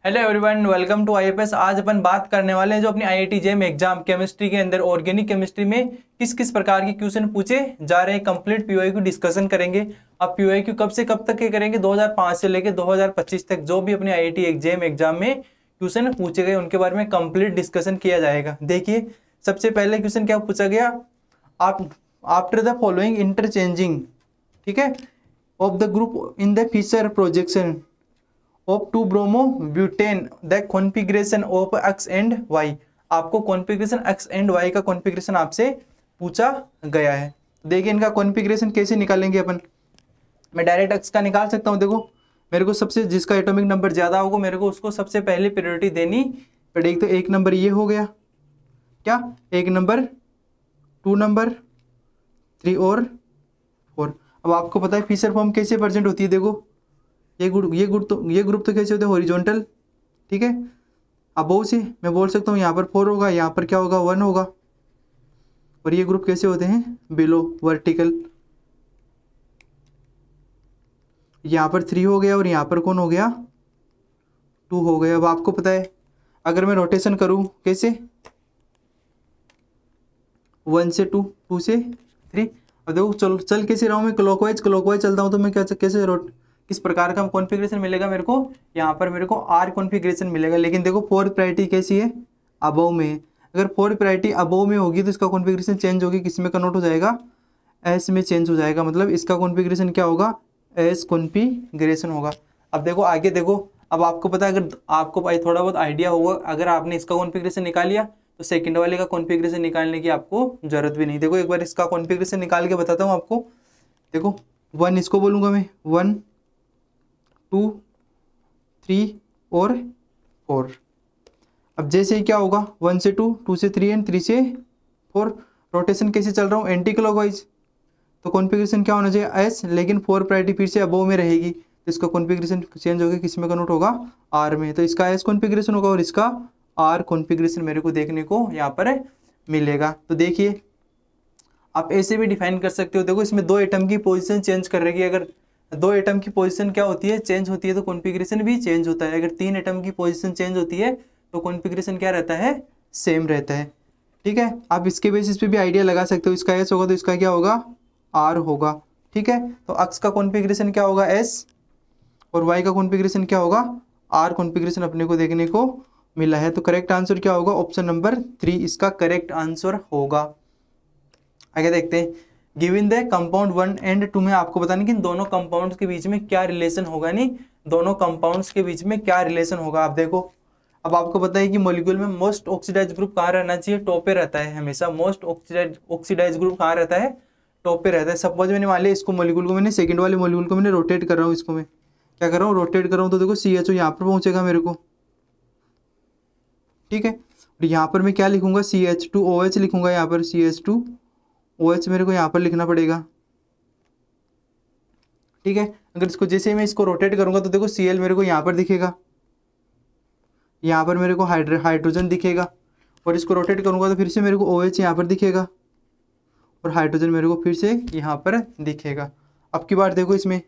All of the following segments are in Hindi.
Hello everyone, welcome to IFS. आज अपन बात करने वाले हैं जो अपनी आईआईटी जेईई एग्जाम केमिस्ट्री के अंदर ऑर्गेनिक केमिस्ट्री में किस किस प्रकार के क्वेश्चन पूछे जा रहे हैं। कंप्लीट पीओआईक्यू डिस्कशन करेंगे। अब पीओआईक्यू कब से कब तक के करेंगे? 2005 से लेकर 2025 तक जो भी अपनी आईआईटी जेईई एग्जाम में क्वेश्चन पूछे गए उनके बारे में कंप्लीट डिस्कशन किया जाएगा। देखिए, सबसे पहले क्वेश्चन क्या पूछा गया, आप आफ्टर द फॉलोइंग इंटरचेंजिंग, ठीक है, of the group in the Fischer projection of 2 bromo butane the configuration of X and Y. आपको कॉन्फ़िगरेशन एक्स एंड वाई का कॉन्फ़िगरेशन आपसे पूछा गया है। देखिए, इनका कॉन्फ़िगरेशन कैसे निकालेंगे अपन। मैं डायरेक्ट एक्स का निकाल सकता हूँ। देखो, मेरे को सबसे जिसका एटॉमिक नंबर ज़्यादा होगा मेरे को उसको सबसे पहले प्रायोरिटी देनी पड़ेगी। तो एक नंबर ये हो गया, क्या एक नंबर, 2 नंबर, 3 और 4। अब आपको पता है फीचर फॉर्म कैसे प्रेजेंट होती है। देखो, ये ग्रुप तो कैसे होते हैं, हॉरिजॉन्टल, ठीक है। अबोव से मैं बोल सकता हूँ यहाँ पर 4 होगा, यहाँ पर क्या होगा 1 होगा। और ये ग्रुप कैसे होते हैं, बिलो, वर्टिकल। यहाँ पर 3 हो गया और यहाँ पर कौन हो गया, 2 हो गया। अब आपको पता है अगर मैं रोटेशन करूँ कैसे, 1 से 2, 2 से 3। अब देखो चल कैसे रहा हूँ मैं, क्लॉकवाइज चलता हूँ। तो मैं कैसे किस प्रकार का कॉन्फ़िगरेशन मिलेगा मेरे को, यहाँ पर मेरे को आर कॉन्फ़िगरेशन मिलेगा। लेकिन देखो 4 प्रायोरिटी कैसी है, अबव में है। अगर 4 प्रायोरिटी अबव में होगी तो इसका कॉन्फ़िगरेशन चेंज होगी, किस में कन्वर्ट हो जाएगा, एस में चेंज हो जाएगा। मतलब इसका कॉन्फ़िगरेशन क्या होगा, एस कॉन्फ़िगरेशन होगा। अब देखो आगे देखो, अब आपको पता है, अगर आपको थोड़ा बहुत आइडिया होगा, अगर आपने इसका कॉन्फ़िगरेशन निकाल लिया तो सेकंड वाले का कॉन्फ़िगरेशन निकालने की आपको जरूरत भी नहीं। देखो एक बार इसका कॉन्फ़िगरेशन निकाल के बताता हूँ आपको। देखो 1 इसको बोलूँगा मैं, 1, 2, 3 और 4। अब जैसे ही क्या होगा, 1 से 2, 2 से 3 एंड 3 से 4। रोटेशन कैसे चल रहा हूँ, एंटी क्लॉकवाइज। तो कॉन्फ़िगरेशन क्या होना चाहिए, एस। लेकिन 4 प्रायोरिटी फिर से अबव में रहेगी तो इसका कॉन्फ़िगरेशन चेंज होगा, किस में कन्वर्ट होगा, आर में। तो इसका एस कॉन्फ़िगरेशन होगा और इसका आर कॉन्फ़िगरेशन मेरे को देखने को यहाँ पर मिलेगा। तो देखिए, आप ऐसे भी डिफाइन कर सकते हो। देखो, इसमें 2 एटम की पोजीशन चेंज कर रही है। अगर 2 एटम की पोजीशन क्या होती है, चेंज होती है, तो कॉन्फ़िगरेशन भी चेंज होता है। अगर 3 एटम की पोजीशन चेंज होती है तो कॉन्फ़िगरेशन क्या रहता है, सेम रहता है, ठीक है। आप इसके बेसिस पे भी आइडिया लगा सकते हो। इसका एस होगा तो इसका क्या होगा, आर होगा, ठीक है। तो अक्स का कॉन्फ़िगरेशन क्या होगा, एस, और वाई का कॉन्फ़िगरेशन क्या होगा, आर कॉन्फ़िगरेशन अपने को देखने को मिला है। तो करेक्ट आंसर क्या होगा, ऑप्शन नंबर 3 इसका करेक्ट आंसर होगा। आगे देखते हैं, गिवन द कंपाउंड 1 एंड 2 में आपको बताना कि दोनों कंपाउंड्स के बीच में क्या रिलेशन होगा। नहीं, दोनों कंपाउंड्स के बीच में क्या रिलेशन होगा। आप देखो, अब आपको पता है कि मॉलिक्यूल में मोस्ट ऑक्सीडाइज ग्रुप कहाँ रहना चाहिए, टॉप पे रहता है हमेशा। मोस्ट ऑक्सीडाइज ग्रुप कहाँ रहता है, टॉप पे रहता है। सपोज मैंने मान लिया इसको मॉलिक्यूल को, मैंने सेकंड वाले मॉलिक्यूल को मैंने रोटेट कर रहा हूँ, इसको मैं क्या कर रहा हूँ, रोटेट कर रहा हूँ। तो देखो CHO यहाँ पर पहुंचेगा मेरे को, ठीक है। और यहाँ पर मैं क्या लिखूंगा, CH2OH लिखूंगा। यहाँ पर CH2OH मेरे को यहाँ पर लिखना पड़ेगा, ठीक है। अगर इसको जैसे मैं इसको रोटेट करूंगा तो देखो Cl मेरे को यहाँ पर दिखेगा, यहाँ पर मेरे को हाइड्रोजन दिखेगा। और इसको रोटेट करूंगा तो फिर से मेरे को OH यहाँ पर दिखेगा और हाइड्रोजन मेरे को फिर से यहाँ पर दिखेगा। अब की बार देखो, इसमें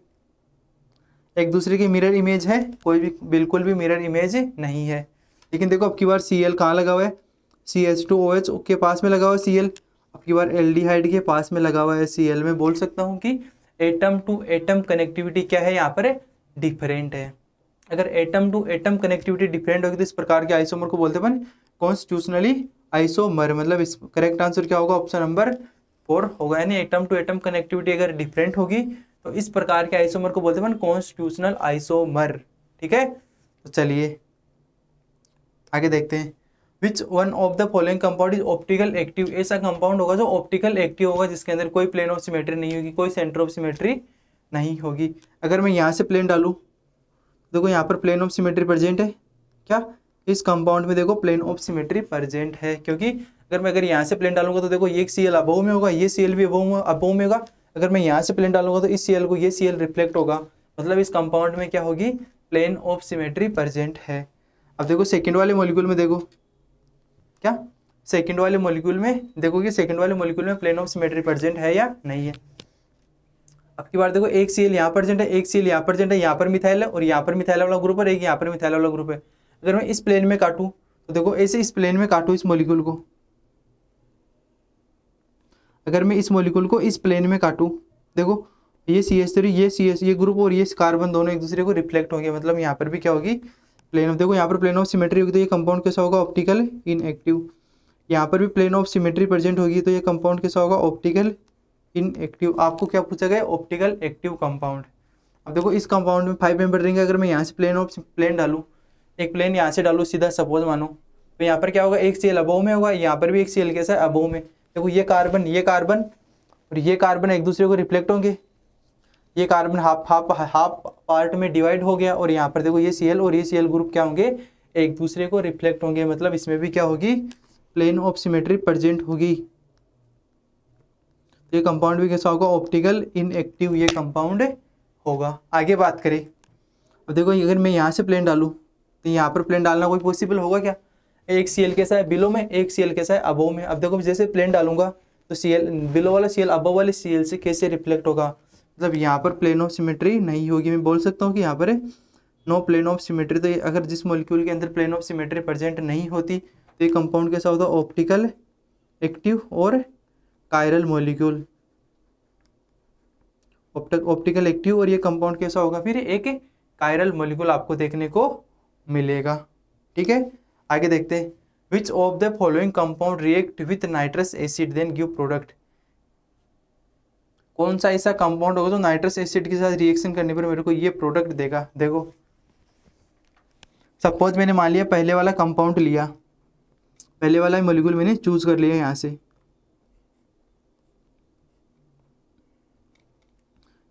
एक दूसरे की मिरर इमेज है, कोई भी बिल्कुल भी मिरर इमेज नहीं है। लेकिन देखो अब की बार Cl कहाँ लगा हुआ है, CH2OH के पास में लगा हुआ है Cl। अब की बार एल्डिहाइड के पास में लगा हुआ है Cl। मैं बोल सकता हूँ कि एटम टू एटम कनेक्टिविटी क्या है, यहाँ पर डिफरेंट है। अगर atom to atom connectivity different होगी तो इस प्रकार के आइसोमर को बोलते हैं कॉन्स्टिट्यूशनली आइसोमर। मतलब इस करेक्ट आंसर क्या होगा, ऑप्शन नंबर 4 होगा। यानी एटम टू एटम कनेक्टिविटी अगर डिफरेंट होगी तो इस प्रकार के आइसोमर को बोलते हैं कॉन्स्टिट्यूशनल आइसोमर, ठीक है। तो चलिए आगे देखते हैं, which one of the following compound is optical active. ऐसा कंपाउंड होगा जो ऑप्टिकल एक्टिव होगा, जिसके अंदर कोई प्लेन ऑफ सिमेट्री नहीं होगी, कोई सेंटर ऑफ सिमेट्री नहीं होगी। अगर मैं यहाँ से प्लेन डालूँ, देखो यहाँ पर प्लेन ऑफ सिमेट्री प्रेजेंट है क्या, इस कंपाउंड में देखो प्लेन ऑफ सिमेट्री प्रेजेंट है। क्योंकि अगर यहाँ से प्लेन डालूंगा तो देखो ये Cl अबव में होगा, ये Cl भी अबव में होगा। अगर मैं यहाँ से प्लेन डालूंगा तो इस Cl को ये Cl रिफ्लेक्ट होगा। मतलब इस कंपाउंड में क्या होगी, प्लेन ऑफ सिमेट्री प्रेजेंट है। अब देखो सेकंड वाले मॉलिक्यूल में, देखो क्या सेकंड वाले मॉलिक्यूल में देखो कि सेकंड वाले मॉलिक्यूल में प्लेन ऑफ सिमेट्री प्रेजेंट है या नहीं है। अब की बार देखो एक Cl यहाँ प्रेजेंट है, एक Cl यहाँ प्रेजेंट है, यहाँ पर मिथाइल है और यहाँ पर मिथाइल वाला ग्रुप है, एक यहाँ पर मिथाइल वाला ग्रुप है। अगर मैं इस प्लेन में काटूं तो देखो ऐसे इस प्लेन में काटूं इस मॉलिक्यूल को, अगर मैं इस मॉलिक्यूल को इस प्लेन में काटूं, देखो ये CH3 ये CS ये ग्रुप और ये कार्बन दोनों एक दूसरे को रिफ्लेक्ट होंगे, मतलब यहाँ पर भी क्या होगी प्लेन ऑफ, देखो यहाँ पर प्लेन ऑफ सिमेट्री होगी तो ये कंपाउंड कैसा होगा ऑप्टिकल इनएक्टिव, यहाँ पर भी प्लेन ऑफ सिमेट्री प्रेजेंट होगी तो ये कंपाउंड कैसा होगा ऑप्टिकल इनएक्टिव। आपको क्या पूछा गया ऑप्टिकल एक्टिव कंपाउंड। अब देखो इस कंपाउंड में 5 मेंबर रिंग है, अगर मैं यहाँ से प्लेन डालूँ, एक प्लेन यहाँ से डालूँ सीधा सपोज मानो, तो यहाँ पर क्या होगा एक CL अबोव में होगा, यहाँ पर भी एक CL कैसा है अबोव में। देखो ये कार्बन और ये कार्बन एक दूसरे को रिफ्लेक्ट होंगे, ये कार्बन हाफ पार्ट में डिवाइड हो गया और यहाँ पर देखो ये CL और ये CL ग्रुप क्या होंगे एक दूसरे को रिफ्लेक्ट होंगे, मतलब इसमें भी क्या होगी प्लेन ऑफ सिमेट्री प्रेजेंट होगी। ये कंपाउंड भी कैसा होगा ऑप्टिकल इनएक्टिव ये कंपाउंड होगा। आगे बात करें, अब देखो अगर मैं यहाँ से प्लेन डालूँ तो यहाँ पर प्लेन डालना कोई पॉसिबल होगा क्या, एक CL कैसा है बिलो में, एक CL कैसा है अबोव में। अब देखो जैसे प्लेन डालूंगा तो CL बिलो वाला CL अबोव वाले CL से कैसे रिफ्लेक्ट होगा, मतलब यहाँ पर प्लेन ऑफ सिमेट्री नहीं होगी। मैं बोल सकता हूँ कि यहाँ पर नो प्लेन ऑफ सिमेट्री। तो अगर जिस मॉलिक्यूल के अंदर प्लेन ऑफ सिमेट्री प्रेजेंट नहीं होती तो ये कंपाउंड कैसा होता है ऑप्टिकल एक्टिव और कायरल मॉलिक्यूल, ऑप्टिकल एक्टिव और ये कंपाउंड कैसा होगा फिर एक कायरल मॉलिक्यूल आपको देखने को मिलेगा। ठीक है, आगे देखते हैं। Which of the following compound react with nitrous acid then give product. कौन सा ऐसा कंपाउंड होगा जो नाइट्रस एसिड के साथ रिएक्शन करने पर मेरे को ये प्रोडक्ट देगा। देखो सपोज मैंने मान लिया पहले वाला कंपाउंड लिया, पहले वाला मॉलिक्यूल मैंने चूज कर लिया यहाँ से,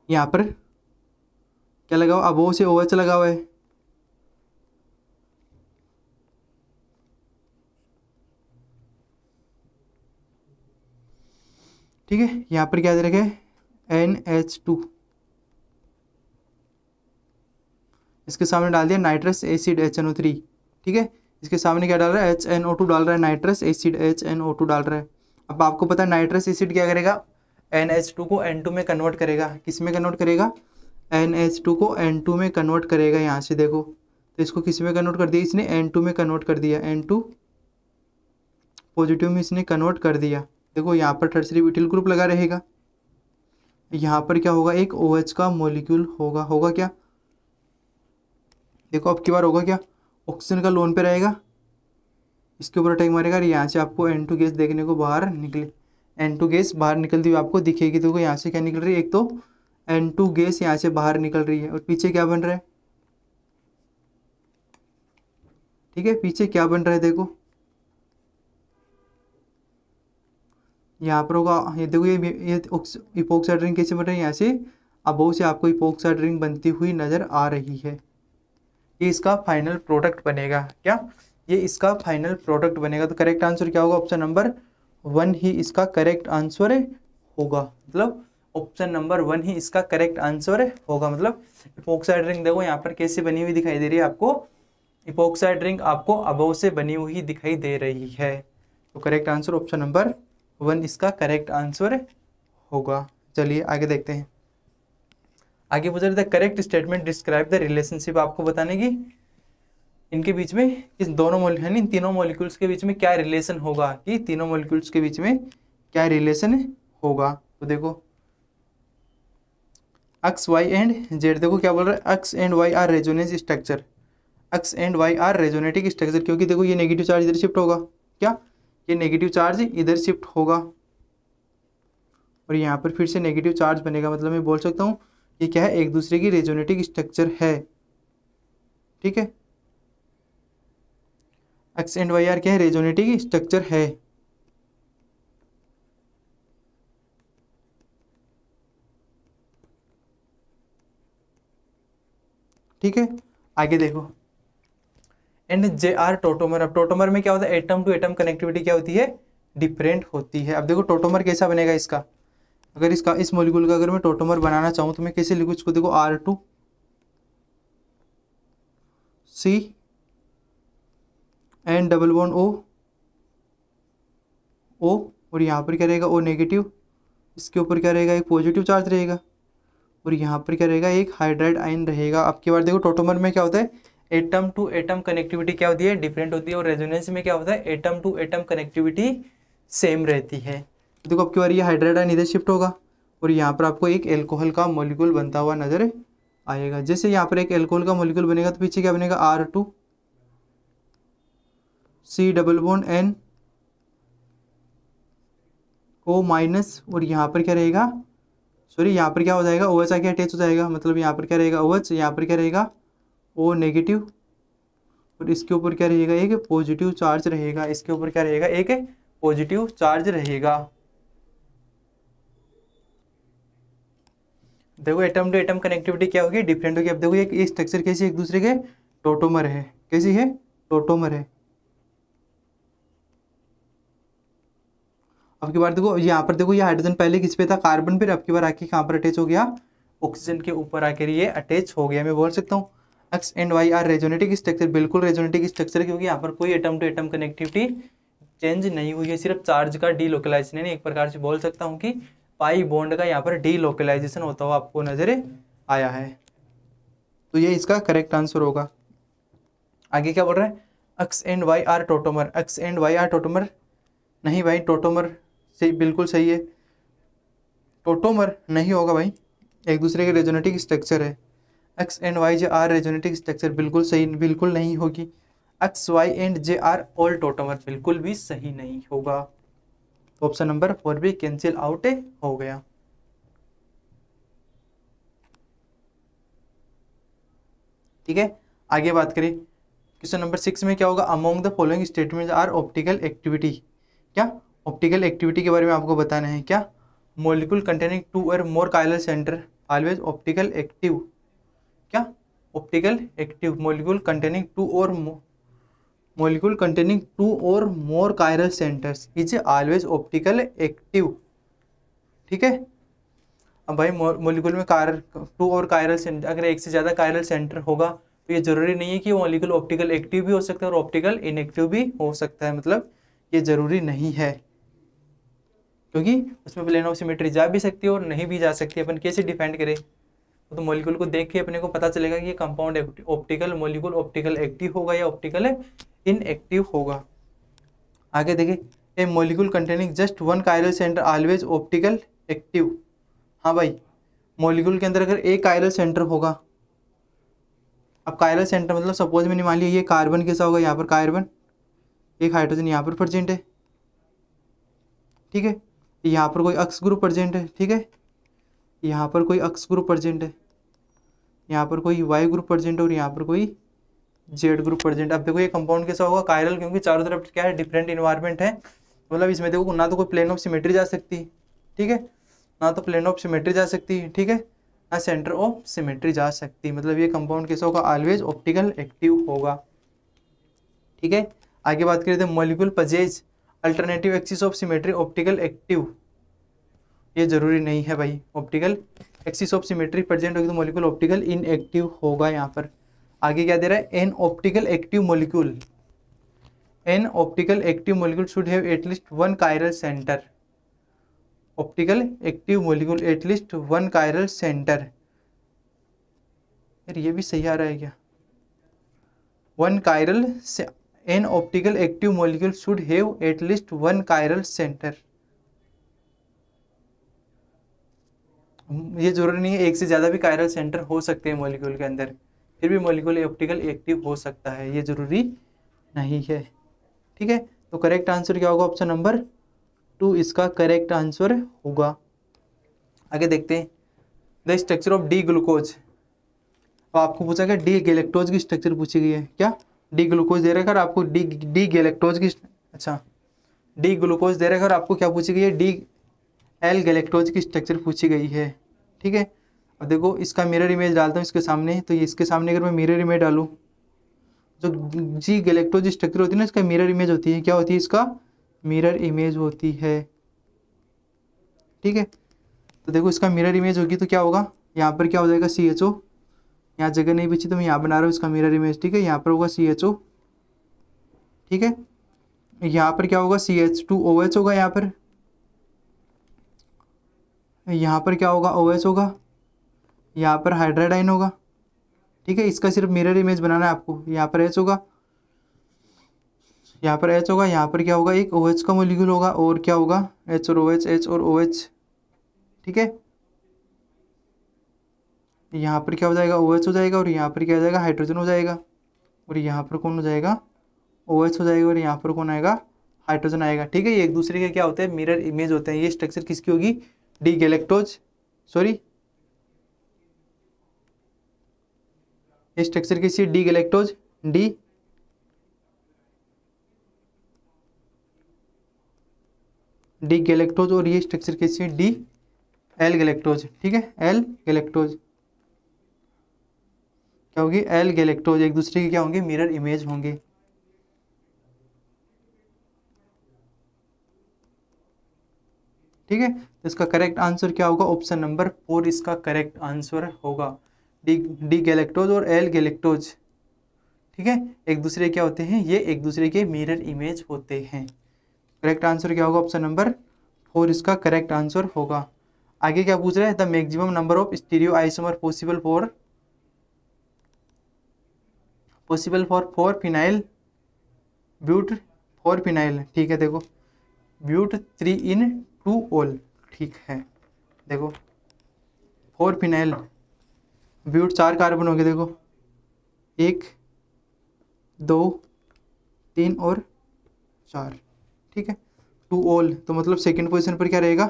यहाँ पर क्या लगा हुआ अबोव से OH लगा हुआ है, ठीक है। यहाँ पर क्या दे रखा है NH2, इसके सामने डाल दिया नाइट्रस एसिड HNO3, ठीक है। इसके सामने क्या डाल रहा है HNO2 डाल रहा है, नाइट्रस एसिड HNO2 डाल रहा है। अब आपको पता है नाइट्रस एसिड क्या करेगा NH2 को N2 में कन्वर्ट करेगा, किस में कन्वर्ट करेगा NH2 को N2 में कन्वर्ट करेगा। यहाँ से देखो तो इसको किस में कन्वर्ट कर दिया इसने N2 में कन्वर्ट कर दिया, N2 पॉजिटिव में इसने कन्वर्ट कर दिया। देखो यहाँ पर टर्सरी ब्यूटिल ग्रुप लगा रहेगा, यहाँ पर क्या होगा एक OH का मॉलिक्यूल होगा क्या, देखो अब की बार होगा क्या ऑक्सीजन का लोन पे रहेगा, इसके ऊपर अटैक मारेगा और यहाँ से आपको N2 गैस देखने को बाहर निकले, N2 गैस बाहर निकलती हुई आपको दिखेगी। देखो यहाँ से क्या निकल रही है, एक तो N2 गैस यहाँ से बाहर निकल रही है और पीछे क्या बन रहा है, ठीक है पीछे क्या बन रहा है देखो यहाँ पर होगा, ये देखो ये इपोक्साइड रिंग कैसे बन रही है, यहाँ से अबोव से आपको इपोक्साइड रिंग बनती हुई नजर आ रही है। ये इसका फाइनल प्रोडक्ट बनेगा क्या, ये इसका फाइनल प्रोडक्ट बनेगा। तो करेक्ट आंसर क्या होगा ऑप्शन नंबर 1 ही इसका करेक्ट आंसर होगा, मतलब ऑप्शन नंबर 1 ही इसका करेक्ट आंसर होगा। मतलब इपोक्साइड रिंग देखो यहाँ पर कैसे बनी हुई दिखाई दे रही है आपको, इपोक्साइड रिंग आपको अबोव से बनी हुई दिखाई दे रही है। तो करेक्ट आंसर ऑप्शन नंबर 1 इसका करेक्ट आंसर होगा। चलिए आगे देखते हैं। आगे पूछ रहे थे correct statement describe the relationship, आपको बताने की इनके बीच में इस दोनों इन तीनों मॉलिक्यूल्स के बीच में क्या रिलेशन होगा, कि तीनों मॉलिक्यूल्स के बीच में क्या रिलेशन होगा। तो देखो एक्स वाई एंड जेड, देखो क्या बोल रहा है X and Y are resonance structure, X and Y are resonating structure, क्योंकि देखो ये नेगेटिव चार्ज इधर शिफ्ट होगा, क्या ये नेगेटिव चार्ज इधर शिफ्ट होगा और यहाँ पर फिर से नेगेटिव चार्ज बनेगा, मतलब मैं बोल सकता हूँ ये क्या है एक दूसरे की रेजोनेटिक स्ट्रक्चर है, ठीक है। एक्स एंड वाई आर क्या है रेजोनेटिक स्ट्रक्चर है, ठीक है। आगे देखो एंड जे आर टोटोमर, अब टोटोमर में क्या होता है एटम टू एटम कनेक्टिविटी क्या होती है डिफरेंट होती है। अब देखो टोटोमर कैसा बनेगा इसका, अगर इसका इस मॉलिक्यूल का अगर मैं टोटोमर बनाना चाहूँ तो मैं कैसे लिखूँ इसको, देखो R2 C and double bond O और यहाँ पर क्या रहेगा O नेगेटिव, इसके ऊपर क्या रहेगा एक पॉजिटिव चार्ज रहेगा और यहाँ पर क्या रहेगा एक हाइड्राइड आयन रहेगा। अब की बार देखो टोटोमर में क्या होता है एटम टू एटम कनेक्टिविटी क्या होती है, डिफरेंट होती है, और रेजोनेंस में क्या होता है, atom to atom connectivity same रहती है। तो देखो अब की बार ये हाइड्राइड आयन इधर शिफ्ट होगा और यहाँ पर आपको एक एल्कोहल का मॉलिक्यूल बनता हुआ नजर आएगा। जैसे यहाँ पर एक एल्कोहल का मॉलिक्यूल बनेगा तो पीछे क्या बनेगा, R2 C double bond N O minus, और यहाँ पर क्या रहेगा, सॉरी यहाँ पर क्या हो जाएगा, OH आके अटैच हो जाएगा, मतलब यहाँ पर क्या रहेगा OH, यहाँ पर क्या रहेगा O नेगेटिव, और इसके ऊपर क्या रहेगा, एक पॉजिटिव चार्ज रहेगा, इसके ऊपर क्या रहेगा, एक पॉजिटिव चार्ज रहेगा। देखो एटम टू एटम कनेक्टिविटी क्या होगी, डिफरेंट होगी। अब देखो ये स्ट्रक्चर कैसी एक दूसरे के टोटोमर है, कैसी है, टोटोमर है। अब की बार देखो यहाँ पर देखो ये हाइड्रोजन पहले किस पे था, कार्बन पे, अब की बार आके कहाँ पर अटैच हो गया, ऑक्सीजन के ऊपर आकर ये अटैच हो गया। मैं बोल सकता हूँ X and Y are resonating structure, बिल्कुल रेजोनेटिक स्ट्रक्चर, क्योंकि यहाँ पर कोई atom to atom connectivity change नहीं हुई है, सिर्फ चार्ज का डीलोकलाइजेशन है। एक प्रकार से बोल सकता हूँ कि पाई बॉन्ड का यहाँ पर डीलोकलाइजेशन होता हुआ आपको नजर आया है। तो ये इसका करेक्ट आंसर होगा। आगे क्या बोल रहा है, X and Y are tautomer, X and Y are tautomer, नहीं भाई टोटोमर सही, बिल्कुल सही है, टोटोमर नहीं होगा भाई, एक दूसरे के रेजोनेटिक स्ट्रक्चर है। X and Y J are resonating structure, बिल्कुल सही, बिल्कुल नहीं होगी। X Y and J are all tautomer, बिल्कुल भी सही नहीं होगा। तो ऑप्शन नंबर 4 भी कैंसिल आउट हो गया। ठीक है, आगे बात करें क्वेश्चन नंबर 6 में क्या होगा, among the following statements are optical activity. क्या ऑप्टिकल एक्टिविटी के बारे में आपको बताना है, क्या molecule containing 2 or more chiral centre always optical active, क्या optical active, molecule containing 2 or more chiral centres is always optical active. ठीक है, अब भाई मॉलिक्यूल में 2 और कायरल सेंटर, अगर एक से ज़्यादा कायरल सेंटर होगा तो ये जरूरी नहीं है कि वो मॉलिक्यूल ऑप्टिकल एक्टिव भी हो सकता है और ऑप्टिकल इनएक्टिव भी हो सकता है, मतलब ये जरूरी नहीं है, क्योंकि उसमें प्लेन ऑफ सिमेट्री जा भी सकती है और नहीं भी जा सकती है। अपन कैसे डिफाइन करें, तो मॉलिक्यूल को देख के अपने को पता चलेगा कि ये compound optical molecule optical active होगा या ऑप्टिकल इनएक्टिव होगा। आगे देखिए, a molecule containing just 1 chiral centre always optical active. हाँ भाई, मॉलिक्यूल के अंदर अगर एक कायरल सेंटर होगा, अब कायरल सेंटर मतलब सपोज मैंने मान लिया ये कार्बन कैसा होगा, यहाँ पर कार्बन, एक हाइड्रोजन यहाँ पर प्रेजेंट है, ठीक है, यहाँ पर कोई अक्स ग्रुप प्रेजेंट है, ठीक है, यहाँ पर कोई अक्स ग्रुप प्रेजेंट है, यहाँ पर कोई वाई ग्रुप प्रेजेंट है और यहाँ पर कोई जेड ग्रुप प्रेजेंट। अब देखो ये कंपाउंड कैसा होगा, कायरल, क्योंकि चारों तरफ क्या है, डिफरेंट इन्वायरमेंट है, मतलब इसमें देखो ना तो कोई प्लेन ऑफ सिमेट्री जा सकती, ठीक है, ना तो प्लेन ऑफ सिमेट्री जा सकती है, ठीक है, ना सेंटर ऑफ सिमेट्री जा सकती, मतलब ये कंपाउंड कैसा होगा, ऑलवेज ऑप्टिकल एक्टिव होगा। ठीक है, आगे बात करें तो molecule पजेज alternative axis of symmetry optical active, ये जरूरी नहीं है भाई, optical axis of symmetry present होगी तो मॉलिक्यूल ऑप्टिकल इनएक्टिव होगा। यहाँ पर आगे क्या दे रहा है, an optical active molecule, an optical active molecule should have at least 1 chiral centre, optical active molecule at least 1 chiral centre, यार ये भी सही आ रहा है क्या, 1 chiral, an optical active molecule should have at least 1 chiral centre. ये जरूरी नहीं है, एक से ज़्यादा भी कायरल सेंटर हो सकते हैं मॉलिक्यूल के अंदर, फिर भी मॉलिक्यूल ऑप्टिकल एक्टिव हो सकता है, ये जरूरी नहीं है। ठीक है, तो करेक्ट आंसर क्या होगा, ऑप्शन नंबर 2 इसका करेक्ट आंसर होगा। आगे देखते हैं, the structure of D glucose. अब आपको पूछा गया डी गैलेक्टोज की स्ट्रक्चर पूछी गई है, क्या डी ग्लूकोज दे रखा है आपको, डी गैलेक्टोज की, अच्छा डी ग्लूकोज दे रखा है, आपको क्या पूछी गई है, डी एल गैलेक्टोज की स्ट्रक्चर पूछी गई है। ठीक है, अब देखो इसका मिरर इमेज डालता हूँ इसके सामने, तो ये इसके सामने अगर मैं मिरर इमेज डालूँ, जो जी गैलेक्टोज स्ट्रक्चर होती है ना, इसका मिरर इमेज होती है, क्या होती है, इसका मिरर इमेज होती है। ठीक है, तो देखो इसका मिरर इमेज होगी तो क्या होगा, यहाँ पर क्या हो जाएगा, CHO, यहाँ जगह नहीं बची तो मैं यहाँ बना रहा हूँ इसका मिरर इमेज। ठीक है, यहाँ पर होगा CHO, ठीक है, यहाँ पर क्या होगा, CH2OH होगा, यहाँ पर क्या होगा, OH होगा, यहाँ पर हाइड्राइड आयन होगा। ठीक है, इसका सिर्फ मिरर इमेज बनाना है आपको। यहाँ पर H होगा, यहाँ पर H होगा, यहाँ पर क्या होगा, एक OH का मोलिक्यूल होगा, और क्या होगा, H और OH, H और OH। ठीक है, यहाँ पर क्या हो जाएगा, OH हो जाएगा, और यहाँ पर क्या हो जाएगा, हाइड्रोजन हो जाएगा, और यहाँ पर कौन हो जाएगा, OH हो जाएगा, और यहाँ पर कौन आएगा, हाइड्रोजन आएगा। ठीक है, ये एक दूसरे के क्या होते हैं, मिरर इमेज होते हैं। ये स्ट्रक्चर किसकी होगी, डी गैलेक्टोज, सॉरी ये स्ट्रक्चर किसी डी गैलेक्टोज, डी गैलेक्टोज, और ये स्ट्रक्चर किसी डी एल गैलेक्टोज। ठीक है, एल गैलेक्टोज क्या होगी, एल गैलेक्टोज, एक दूसरे के क्या होंगे, मिरर इमेज होंगे। ठीक है, तो इसका करेक्ट आंसर क्या होगा, ऑप्शन नंबर 4 इसका करेक्ट आंसर होगा, डी गैलेक्टोज और एल गैलेक्टोज। ठीक है, एक दूसरे क्या होते हैं, ये एक दूसरे के मिरर इमेज होते हैं। करेक्ट आंसर क्या होगा, ऑप्शन नंबर 4 इसका करेक्ट आंसर होगा। आगे क्या पूछ रहा है, the maximum number of stereo isomer possible for phenyl but for phenyl. ठीक है, देखो ब्यूट 3 in 2 ol। ठीक है, देखो फॉर फिनाइल ब्यूट 4 कार्बन हो गए, देखो 1 2 3 और 4। ठीक है, 2 ol, तो मतलब सेकेंड पोजीशन पर क्या रहेगा,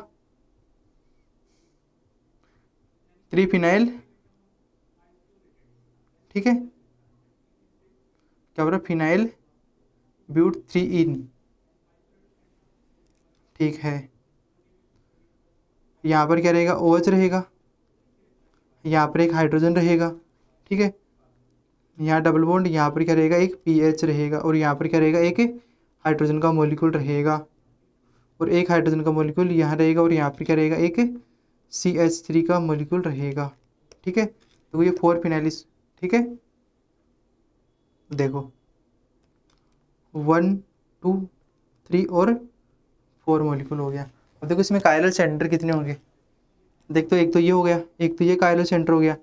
3 फिनाइल। ठीक है, क्या बोल रहा है, फिनाइल ब्यूट 3 in। ठीक है, यहाँ पर क्या रहेगा, OH रहेगा, यहाँ पर एक हाइड्रोजन रहेगा। ठीक है, यहाँ डबल बॉन्ड, यहाँ पर क्या रहेगा, एक PH रहेगा, और यहाँ पर क्या रहेगा, एक हाइड्रोजन का मॉलिक्यूल रहेगा, और एक हाइड्रोजन का मॉलिक्यूल यहाँ रहेगा, और यहाँ पर क्या रहेगा, एक CH3 का मॉलिक्यूल रहेगा। ठीक है, तो ये 4 फिनाइलिस। ठीक है, देखो 1 2 3 और 4 मॉलिक्यूल हो गया। अब देखो इसमें कायरल सेंटर कितने होंगे, देख तो एक तो ये हो गया, एक तो ये कायरल सेंटर हो गया,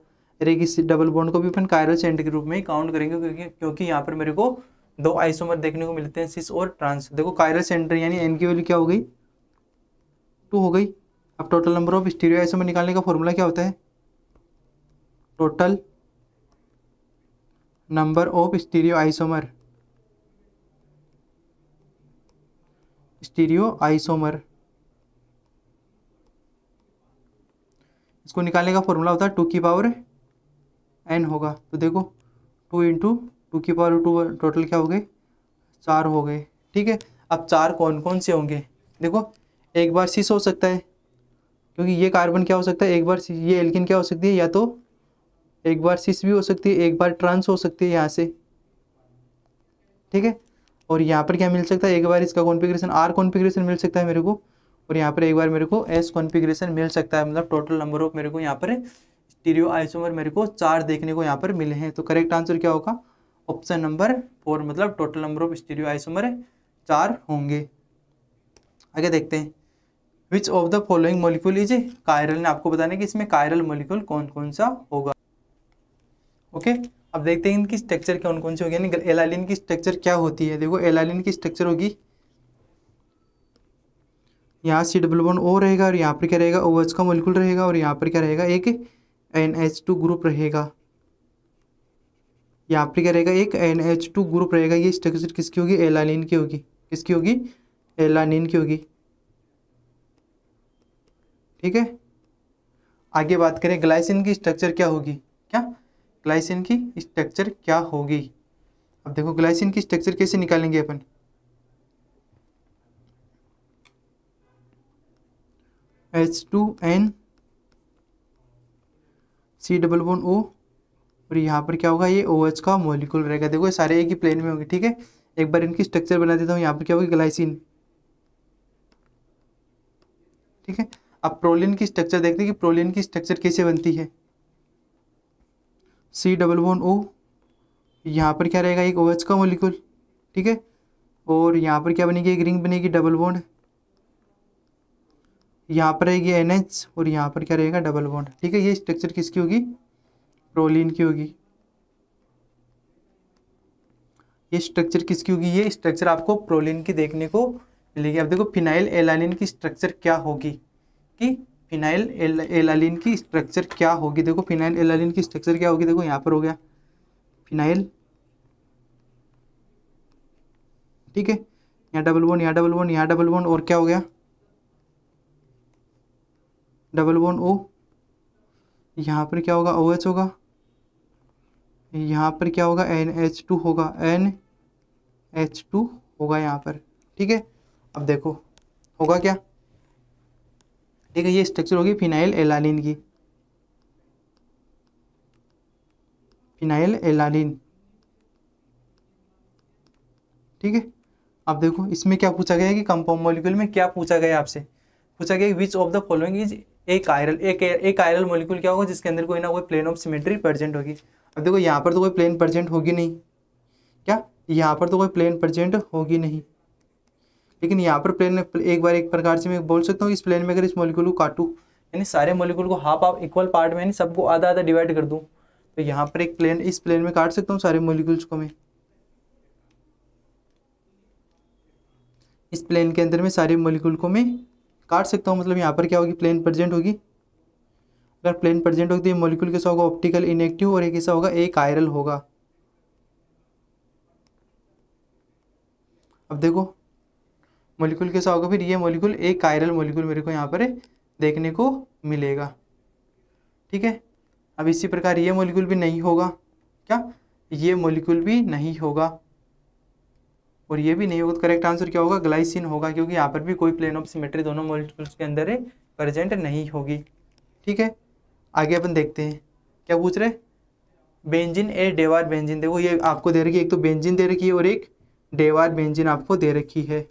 और एक इस डबल बॉन्ड को भी अपन कायरल सेंटर के रूप में ही काउंट करेंगे, क्योंकि यहाँ पर मेरे को 2 आइसोमर देखने को मिलते हैं, सिस और ट्रांस। देखो कायरल सेंटर यानी N की वैल्यू क्या हो गई, 2 हो गई। अब total number of stereo isomer निकालने का फॉर्मूला क्या होता है, total number of stereo isomer, इसको निकालने का फॉर्मूला होता है 2 की पावर n होगा। तो देखो 2 × 2 की पावर 2, टोटल क्या हो गए, 4 हो गए। ठीक है, अब 4 कौन कौन से होंगे, देखो एक बार सिस हो सकता है, क्योंकि ये कार्बन क्या हो सकता है, एक बार ये एल्किन क्या हो सकती है, या तो एक बार सिस भी हो सकती है, एक बार ट्रांस हो सकती है यहाँ से। ठीक है, और यहाँ पर क्या मिल सकता है, एक बार इसका कॉन्फ़िगरेशन R कॉन्फ़िगरेशन मिल सकता है मेरे को, और यहाँ पर एक बार मेरे को S कॉन्फ़िगरेशन मिल सकता है। मतलब टोटल नंबर ऑफ मेरे को यहाँ पर स्टीरियो आइसोमर मेरे को 4 देखने को यहाँ पर मिले हैं। तो करेक्ट आंसर क्या होगा, ऑप्शन नंबर 4, मतलब total number of stereo isomer 4 होंगे। आगे देखते हैं, which of the following molecule is chiral, ने आपको बताना है कि इसमें कायरल मॉलिक्यूल कौन कौन सा होगा। ओके, अब देखते हैं इनकी स्ट्रक्चर कौन कौन सी होगी, यानी एलानिन की स्ट्रक्चर क्या होती है। देखो एलानिन की स्ट्रक्चर होगी, यहाँ C डबल बॉन्ड O रहेगा, और यहाँ पर क्या रहेगा, OH का मॉलिक्यूल रहेगा, और यहाँ पर क्या रहेगा, एक NH2 ग्रुप रहेगा, यहाँ पर क्या रहेगा, एक NH2 ग्रुप रहेगा। ये स्ट्रक्चर किसकी होगी, एलानिन की होगी, किसकी होगी, एलानिन की होगी। ठीक है, आगे बात करें ग्लाइसिन की स्ट्रक्चर क्या होगी, क्या ग्लाइसिन की स्ट्रक्चर क्या होगी। अब देखो ग्लाइसिन की स्ट्रक्चर कैसे निकालेंगे अपन, H2N C double bond O, और यहाँ पर क्या होगा, ये OH का मॉलिक्यूल रहेगा। देखो ये सारे एक ही प्लेन में होंगे। ठीक है, एक बार इनकी स्ट्रक्चर बना देता हूँ, यहाँ पर क्या होगी, ग्लाइसिन। ठीक है, अब प्रोलिन की स्ट्रक्चर देखते हैं कि प्रोलिन की स्ट्रक्चर कैसे बनती है। C डबल बॉन्ड O, यहाँ पर क्या रहेगा, एक OH का मॉलिक्यूल। ठीक है, और यहाँ पर क्या बनेगी, एक रिंग बनेगी डबल बॉन्ड, यहाँ पर रहेगी NH, और यहाँ पर क्या रहेगा, डबल बॉन्ड। ठीक है, ये स्ट्रक्चर किसकी होगी, प्रोलिन की होगी। ये स्ट्रक्चर किसकी होगी, ये स्ट्रक्चर आपको प्रोलिन की देखने को मिलेगी। अब देखो फिनाइल एलानिन की स्ट्रक्चर क्या होगी, कि फिनाइल एलानिन की स्ट्रक्चर क्या होगी। देखो फिनाइल एलानिन की स्ट्रक्चर क्या होगी, देखो यहाँ पर हो गया फिनाइल, ठीक है, यहाँ डबल बॉन्ड, यहाँ डबल बॉन्ड, यहाँ डबल बॉन्ड, और क्या हो गया डबल बॉन्ड ओ, यहाँ पर क्या होगा OH होगा, यहाँ पर क्या होगा NH2 होगा, NH2 होगा यहाँ पर, ठीक है। अब देखो होगा क्या, ठीक है, ये स्ट्रक्चर होगी फिनाइल एलानिन की, फिनाइल एलानिन, ठीक है। अब देखो इसमें क्या पूछा गया है कि कंपाउंड मॉलिक्यूल में क्या पूछा गया आपसे, पूछा गया विच of the following is a chiral, एक कायरल मॉलिक्यूल क्या होगा जिसके अंदर कोई ना कोई प्लेन ऑफ सिमेट्री प्रेजेंट होगी। अब देखो यहाँ पर तो कोई प्लेन प्रेजेंट होगी नहीं, क्या यहाँ पर तो कोई प्लेन प्रेजेंट होगी नहीं, लेकिन यहाँ पर प्लेन, एक बार एक प्रकार से मैं बोल सकता हूँ इस प्लेन में अगर इस मॉलिक्यूल को काटूँ, यानी सारे मॉलिक्यूल को हाफ हाफ इक्वल पार्ट में, यानी सबको आधा आधा डिवाइड कर दूँ, तो यहाँ पर एक प्लेन, इस प्लेन में काट सकता हूँ सारे मॉलिक्यूल्स को मैं, इस प्लेन के अंदर में सारे मॉलिक्यूल को मैं काट सकता हूँ। मतलब यहाँ पर क्या होगी, प्लेन प्रेजेंट होगी, अगर प्लेन प्रेजेंट होगी तो ये मॉलिक्यूल कैसा होगा, ऑप्टिकल इनएक्टिव, और एक कैसा होगा, एक कायरल होगा। अब देखो मॉलिक्यूल कैसा होगा, फिर ये मॉलिक्यूल एक कायरल मॉलिक्यूल मेरे को यहाँ पर देखने को मिलेगा, ठीक है। अब इसी प्रकार ये मॉलिक्यूल भी नहीं होगा, क्या ये मॉलिक्यूल भी नहीं होगा, और ये भी नहीं होगा, तो करेक्ट आंसर क्या होगा, ग्लाइसिन होगा, क्योंकि यहाँ पर भी कोई प्लेन ऑफ सिमेट्री दोनों मॉलिक्यूल्स के अंदर प्रेजेंट नहीं होगी, ठीक है। आगे अपन देखते हैं क्या पूछ रहे, बेंजीन ए डेवार बेंजीन, देखो ये आपको दे रखी है, एक तो बेंजीन दे रखी है और एक डेवार बेंजीन आपको दे रखी है।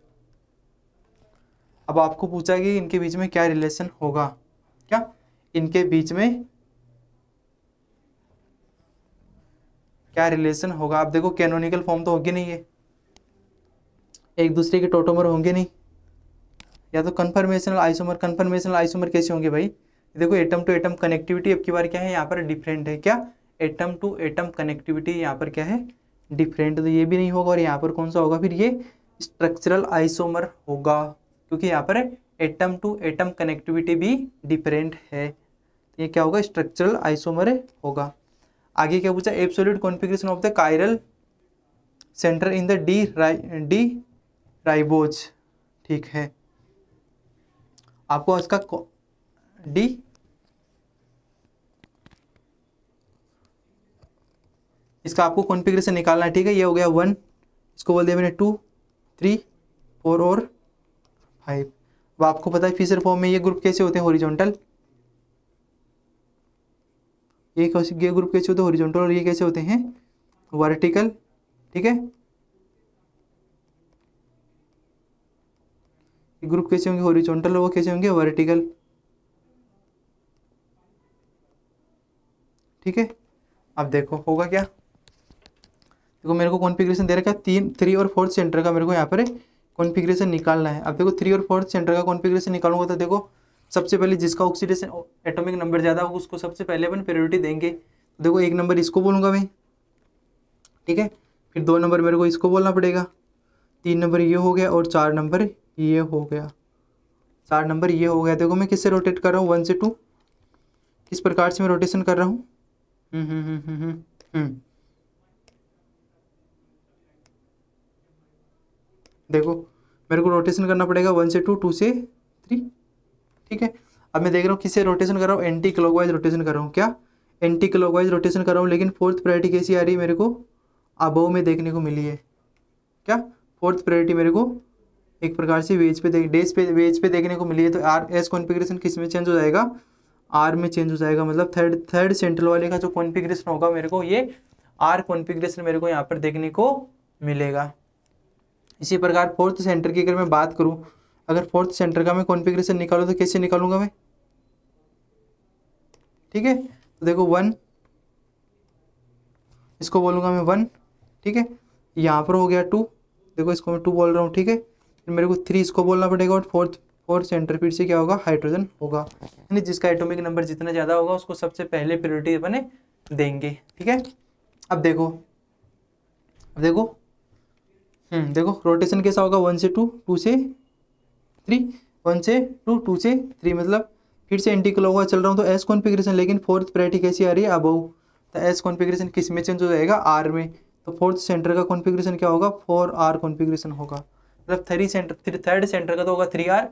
अब आपको पूछा कि इनके बीच में क्या रिलेशन होगा, क्या इनके बीच में क्या रिलेशन होगा। आप देखो कैनोनिकल फॉर्म तो होगी नहीं, है एक दूसरे के टोटोमर होंगे नहीं, या तो कन्फर्मेशनल आइसोमर, कन्फर्मेशनल आइसोमर कैसे होंगे भाई, देखो एटम टू एटम कनेक्टिविटी अब की बार क्या है यहाँ पर डिफरेंट है, क्या एटम टू एटम कनेक्टिविटी यहाँ पर क्या है डिफरेंट, तो ये भी नहीं होगा, और यहाँ पर कौन सा होगा, फिर ये स्ट्रक्चरल आइसोमर होगा, क्योंकि यहाँ पर एटम टू एटम कनेक्टिविटी भी डिफरेंट है, तो ये क्या होगा, स्ट्रक्चरल आइसोमर होगा। आगे क्या पूछा, absolute configuration of the chiral centre in the D ribose, ठीक है। आपको इसका डी, इसका आपको कॉन्फ़िगरेशन निकालना है, ठीक है। ये हो गया 1, इसको बोल दिया मैंने 2, 3, 4 और 5। अब आपको पता है फिशर फॉर्म में ये ग्रुप कैसे होते हैं, हॉरिजॉन्टल, ये ग्रुप कैसे होते हैं हॉरिजॉन्टल, और ये कैसे होते हैं वर्टिकल, ठीक है। ये ग्रुप कैसे होंगे हॉरिजॉन्टल, और वो कैसे होंगे वर्टिकल, ठीक है। अब देखो होगा क्या, देखो मेरे को कॉन्फ़िगरेशन दे रखा है 3 और 4 सेंटर का, मेरे को यहाँ पर कॉन्फ़िगरेशन निकालना है। अब देखो 3 और 4 सेंटर का कॉन्फ़िगरेशन निकालूंगा, तो देखो सबसे पहले जिसका ऑक्सीडेशन एटॉमिक नंबर ज़्यादा होगा उसको सबसे पहले अपन प्रायोरिटी देंगे। तो देखो 1 नंबर इसको बोलूँगा मैं, ठीक है, फिर 2 नंबर मेरे को इसको बोलना पड़ेगा, 3 नंबर ये हो गया, और 4 नंबर ये हो गया, 4 नंबर ये हो गया। देखो मैं किससे रोटेट कर रहा हूँ, 1 से 2, किस प्रकार से मैं रोटेशन कर रहा हूँ, देखो मेरे को रोटेशन करना पड़ेगा 1 से 2, 2 से 3, ठीक है। अब मैं देख रहा हूँ किससे रोटेशन कर रहा हूँ, एंटी क्लॉकवाइज रोटेशन कर रहा हूँ, क्या एंटी क्लॉकवाइज रोटेशन कर रहा हूँ, लेकिन फोर्थ प्रायोरिटी कैसी आ रही है मेरे को, अबव में देखने को मिली है, क्या फोर्थ प्रायोरिटी मेरे को एक प्रकार से वेज पे देखने को मिली है। तो आर एस कॉन्फ़िगरेशन किस में चेंज हो जाएगा, आर में चेंज हो जाएगा, मतलब थर्ड सेंट्रल वाले का जो कॉन्फ़िगरेशन होगा मेरे को ये आर कॉन्फ़िगरेशन मेरे को यहाँ पर देखने को मिलेगा। इसी प्रकार फोर्थ सेंटर की अगर मैं बात करूँ, अगर फोर्थ सेंटर का मैं कॉन्फ़िगरेशन निकालूँ तो कैसे निकालूंगा मैं, ठीक है। तो देखो 1, इसको बोलूँगा मैं 1, ठीक है, यहाँ पर हो गया 2, देखो इसको मैं 2 बोल रहा हूँ, ठीक है, फिर मेरे को 3 इसको बोलना पड़ेगा, और फोर्थ सेंटर फिर से क्या होगा, हाइड्रोजन होगा, यानी जिसका एटॉमिक नंबर जितना ज़्यादा होगा उसको सबसे पहले प्रायोरिटी अपने देंगे, ठीक है। अब देखो देखो रोटेशन कैसा होगा, 1 से 2, 2 से 3, 1 से 2, 2 से 3, मतलब फिर से एंटी क्लॉकवाइज चल रहा हूँ तो एस कॉन्फ़िगरेशन, लेकिन फोर्थ प्रायोरिटी कैसी आ रही है, अबव। तो एस कॉन्फ़िगरेशन किस में चेंज हो जाएगा, आर में। तो फोर्थ सेंटर का कॉन्फ़िगरेशन क्या होगा, 4R कॉन्फ़िगरेशन होगा। मतलब थर्ड सेंटर का तो होगा 3R,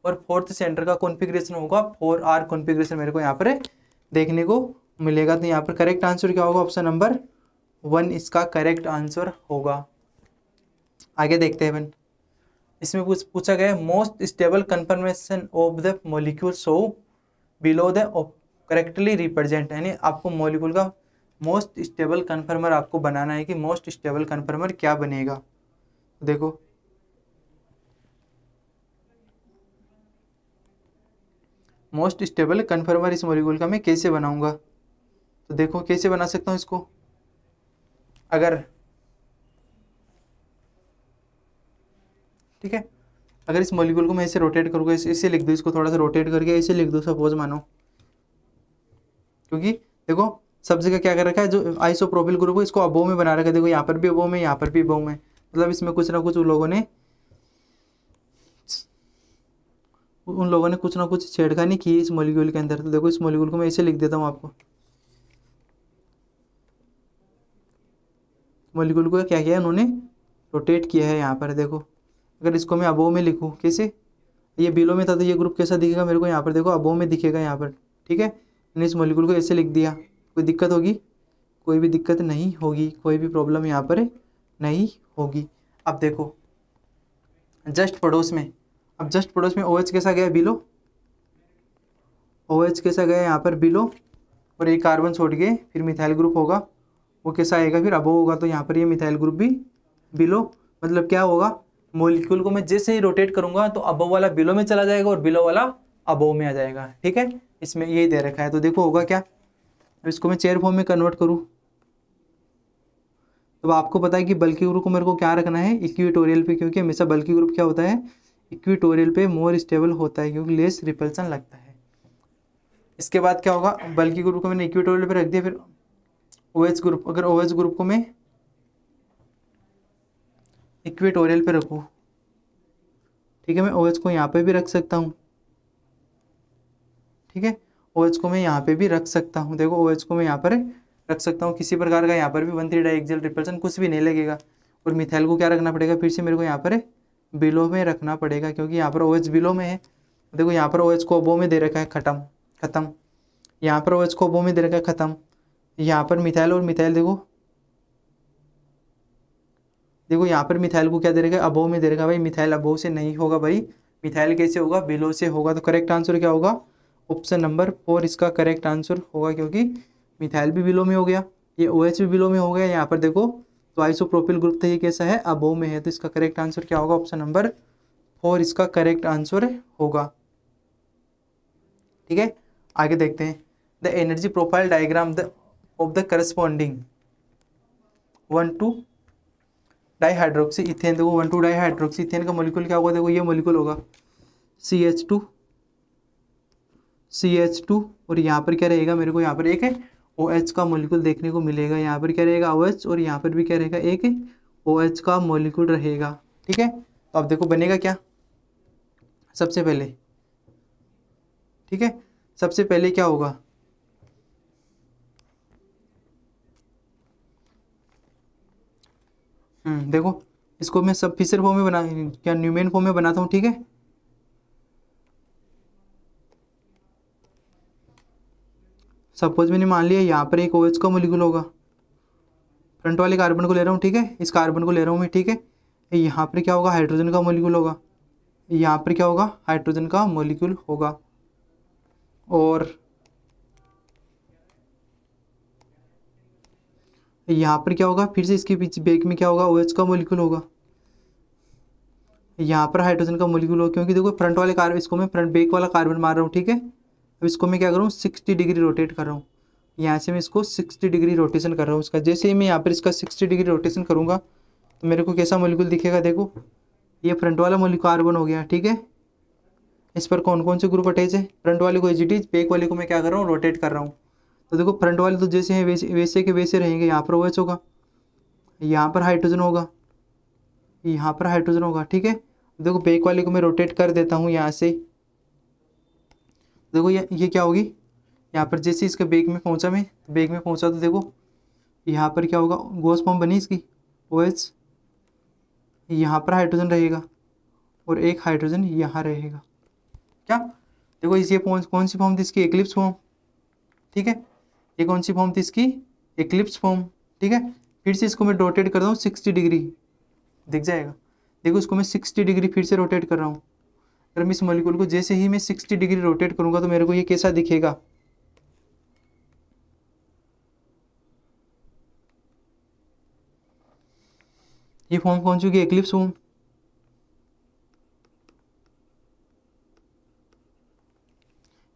और फोर्थ सेंटर का कॉन्फ़िगरेशन होगा 4R कॉन्फ़िगरेशन मेरे को यहाँ पर देखने को मिलेगा। तो यहाँ पर करेक्ट आंसर क्या होगा, ऑप्शन नंबर 1 इसका करेक्ट आंसर होगा। आगे देखते हैं अपन। इसमें पूछा गया है most stable confirmation of the molecule show below the correctly represent, यानी आपको मॉलिक्यूल का मोस्ट स्टेबल कन्फर्मर आपको बनाना है कि मोस्ट स्टेबल कन्फर्मर क्या बनेगा। देखो मोस्ट स्टेबल कन्फर्मर इस मॉलिक्यूल का मैं कैसे बनाऊंगा, तो देखो कैसे बना सकता हूँ इसको। अगर ठीक है, अगर इस मॉलिक्यूल को मैं ऐसे रोटेट करूँगा, ऐसे लिख दूँ, इसको थोड़ा सा रोटेट करके ऐसे लिख दूँ सपोज मानो, क्योंकि देखो सब जगह क्या कर रखा है, जो आइसोप्रोपिल ग्रुप है इसको अबोव में बना रखा है। देखो यहाँ पर भी अबोव में, यहाँ पर भी अबोव में, मतलब इसमें कुछ ना कुछ उन लोगों ने कुछ ना कुछ छेड़खानी की इस मॉलिक्यूल के अंदर। तो देखो इस मॉलिक्यूल को मैं ऐसे लिख देता हूँ आपको, मॉलिक्यूल को क्या किया है उन्होंने, रोटेट किया है यहाँ पर। देखो अगर इसको मैं अबोव में लिखूँ, कैसे, ये बिलो में था तो ये ग्रुप कैसा दिखेगा मेरे को, यहाँ पर देखो अबोव में दिखेगा यहाँ पर। ठीक है, मैंने इस मॉलिक्यूल को ऐसे लिख दिया, कोई दिक्कत होगी, कोई भी दिक्कत नहीं होगी, कोई भी प्रॉब्लम यहाँ पर नहीं होगी। अब देखो जस्ट पड़ोस में, अब जस्ट पड़ोस में OH कैसा गया, बिलो, OH कैसा गया यहाँ पर बिलो, और एक कार्बन छोड़ के फिर मिथाइल ग्रुप होगा, वो कैसा आएगा फिर अबोव होगा। तो यहाँ पर ये मिथाइल ग्रुप भी बिलो, मतलब क्या होगा, मॉलिक्यूल को मैं जैसे ही रोटेट करूंगा तो अबोव वाला बिलो में चला जाएगा और बिलो वाला अबोव में आ जाएगा। ठीक है, इसमें यही दे रखा है। तो देखो होगा क्या, अब इसको मैं चेयर फॉर्म में कन्वर्ट करूँ, तो आपको पता है कि बल्कि ग्रुप को मेरे को क्या रखना है, इक्विटोरियल पे, क्योंकि हमेशा बल्कि ग्रुप क्या होता है, इक्विटोरियल पे मोर स्टेबल होता है, क्योंकि लेस रिपल्सन लगता है। इसके बाद क्या होगा, बल्कि ग्रुप को मैंने इक्विटोरियल पे रख दिया, फिर OH ग्रुप, अगर OH ग्रुप को मैं इक्वेटोरियल पे रखूँ, ठीक है, मैं OH को यहाँ पे भी रख सकता हूँ। ठीक है, OH को मैं यहाँ पे भी रख सकता हूँ। देखो OH को मैं यहाँ पर रख सकता हूँ, किसी प्रकार का यहाँ पर भी 1,3 डाइएक्सियल रिपल्सन कुछ भी नहीं लगेगा। और मिथाइल को क्या रखना पड़ेगा, फिर से मेरे को यहाँ पर बिलो में रखना पड़ेगा, क्योंकि यहाँ पर OH बिलो में है। देखो यहाँ पर OH को अबोव में दे रखा है, खत्म। यहाँ पर OH को अबोव में दे रखा है, खत्म। यहाँ पर मिथाइल और मिथाइल, देखो यहाँ पर मिथाइल को क्या दे रखा है, अबोव में दे रखा है। भाई मिथाइल अबोव से नहीं होगा, भाई मिथाइल कैसे होगा, बिलो से होगा। तो करेक्ट आंसर क्या होगा, ऑप्शन नंबर 4 इसका करेक्ट आंसर होगा, क्योंकि मिथाइल भी बिलो में हो गया, ये OH भी बिलो में हो गया। यहाँ पर देखो तो आइसोप्रोपिल ग्रुप था, ये कैसा है, अबोव में है। तो इसका करेक्ट आंसर क्या होगा, ऑप्शन नंबर 4 इसका करेक्ट आंसर होगा। ठीक है, आगे देखते हैं। The energy profile diagram of the corresponding 1,2 dihydroxy ethane, देखो 1,2 डाईहाइड्रोक्सी इथेन का मॉलिक्यूल क्या होगा, देखो ये मॉलिक्यूल होगा CH2 और यहाँ पर क्या रहेगा, मेरे को यहाँ पर एक OH का मॉलिक्यूल देखने को मिलेगा। यहाँ पर क्या रहेगा, OH, और यहाँ पर भी क्या रहेगा, एक OH का मॉलिक्यूल रहेगा। ठीक है, तो अब देखो बनेगा क्या, सबसे पहले, ठीक है, सबसे पहले क्या होगा, देखो इसको मैं सब फिशर फॉर्म में बना, क्या न्यूमेन फॉर्म में बनाता हूँ। ठीक है, सपोज मैंने मान लिया यहाँ पर एक OH का मॉलिक्यूल होगा, फ्रंट वाले कार्बन को ले रहा हूँ। ठीक है, इस कार्बन को ले रहा हूँ मैं। ठीक है, यहाँ पर क्या होगा, हाइड्रोजन का मॉलिक्यूल होगा, यहाँ पर क्या होगा, हाइड्रोजन का मॉलिक्यूल होगा, और यहाँ पर क्या होगा, फिर से इसके पीछे बैक में क्या होगा, OH का मॉलिक्यूल होगा, यहाँ पर हाइड्रोजन का मॉलिक्यूल होगा। क्योंकि देखो फ्रंट वाले कार्बन, इसको मैं फ्रंट बैक वाला कार्बन मार रहा हूँ। ठीक है, अब इसको मैं क्या कर रहा हूँ, 60 डिग्री रोटेट कर रहा हूँ। यहाँ से मैं इसको 60 डिग्री रोटेशन कर रहा हूँ इसका। जैसे ही मैं यहाँ पर इसका 60 डिग्री रोटेशन करूँगा तो मेरे को कैसा मॉलिक्यूल दिखेगा, देखो ये फ्रंट वाला मॉलिक्यूल कार्बन हो गया। ठीक है, इस पर कौन कौन से ग्रुप अटैच है, फ्रंट वाले को एज इट इज, बैक वाले को मैं क्या कर रहा हूँ, रोटेट कर रहा हूँ। तो देखो फ्रंट वाले तो जैसे हैं वैसे के वैसे रहेंगे। यहाँ पर OH होगा, यहाँ पर हाइड्रोजन होगा, यहाँ पर हाइड्रोजन होगा। ठीक है, देखो बैक वाले को मैं रोटेट कर देता हूँ यहाँ से। देखो ये क्या होगी, यहाँ पर जैसे इसके बैक में पहुँचा मैं, तो बैक में पहुँचा तो देखो यहाँ पर क्या होगा, गॉस फॉर्म बनी इसकी OH, यहाँ पर हाइड्रोजन रहेगा और एक हाइड्रोजन यहाँ रहेगा। क्या देखो इस ये कौन सी फॉर्म थी इसकी, एक्लिप्स फॉर्म। ठीक है, ये कौन सी फॉर्म थी इसकी, एक्लिप्स फॉर्म। ठीक है, फिर से इसको मैं रोटेट कर रहा हूँ 60 डिग्री, दिख जाएगा। देखो इसको मैं 60 डिग्री फिर से रोटेट कर रहा हूँ। अगर मैं इस मॉलिक्यूल को जैसे ही मैं 60 डिग्री रोटेट करूँगा तो मेरे को ये कैसा दिखेगा, ये फॉर्म कौन सी होगी, एक्लिप्स फॉर्म।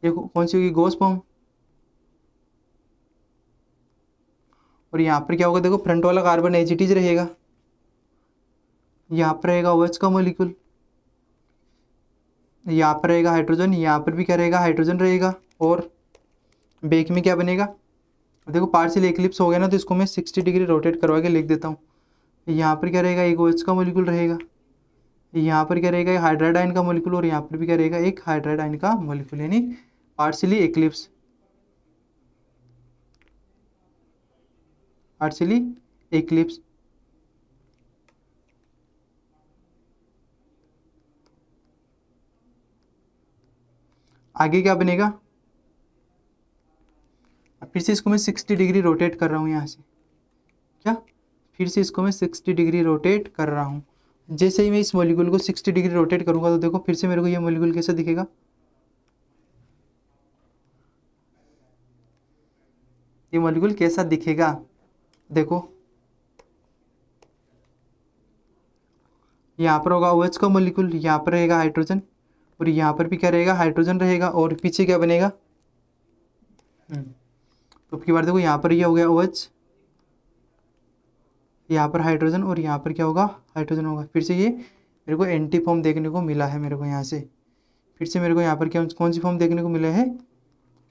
ये कौन सी होगी, गॉस फॉर्म। और यहाँ पर क्या होगा, देखो फ्रंट वाला कार्बन एज इट इज रहेगा, यहाँ पर रहेगा OH का मॉलिक्यूल, यहाँ पर रहेगा हाइड्रोजन, यहाँ पर भी क्या रहेगा, हाइड्रोजन रहेगा। और बैक में क्या बनेगा, देखो पार्शियल एक्लिप्स हो गया ना, तो इसको मैं 60 डिग्री रोटेट करवा के लिख देता हूँ। यहाँ पर क्या रहेगा, एक OH का मॉलिक्यूल रहेगा, यहाँ पर क्या रहेगा, एक हाइड्राइड आयन का मॉलिक्यूल, और यहाँ पर भी क्या रहेगा, एक हाइड्राइड आयन का मॉलिक्यूल, यानी पार्शियली एक्लिप्स, पार्शियली एक्लिप्स। आगे क्या बनेगा, फिर से इसको मैं 60 डिग्री रोटेट कर रहा हूँ यहाँ से। क्या, फिर से इसको मैं 60 डिग्री रोटेट कर रहा हूँ। जैसे ही मैं इस मॉलिक्यूल को 60 डिग्री रोटेट करूँगा तो देखो फिर से मेरे को ये मॉलिक्यूल कैसा दिखेगा, ये मॉलिक्यूल कैसा दिखेगा, देखो यहाँ पर होगा OH का मॉलिक्यूल, यहाँ पर रहेगा हाइड्रोजन, और यहाँ पर भी क्या रहेगा, हाइड्रोजन रहेगा। और पीछे क्या बनेगा, तो की बार देखो यहाँ पर ये हो गया OH, यहाँ पर हाइड्रोजन, और यहाँ पर क्या होगा, हाइड्रोजन होगा। फिर से ये मेरे को एंटी फॉर्म देखने को मिला है मेरे को यहाँ से। फिर से मेरे को यहाँ पर क्या कौन सी फॉर्म देखने को मिला है,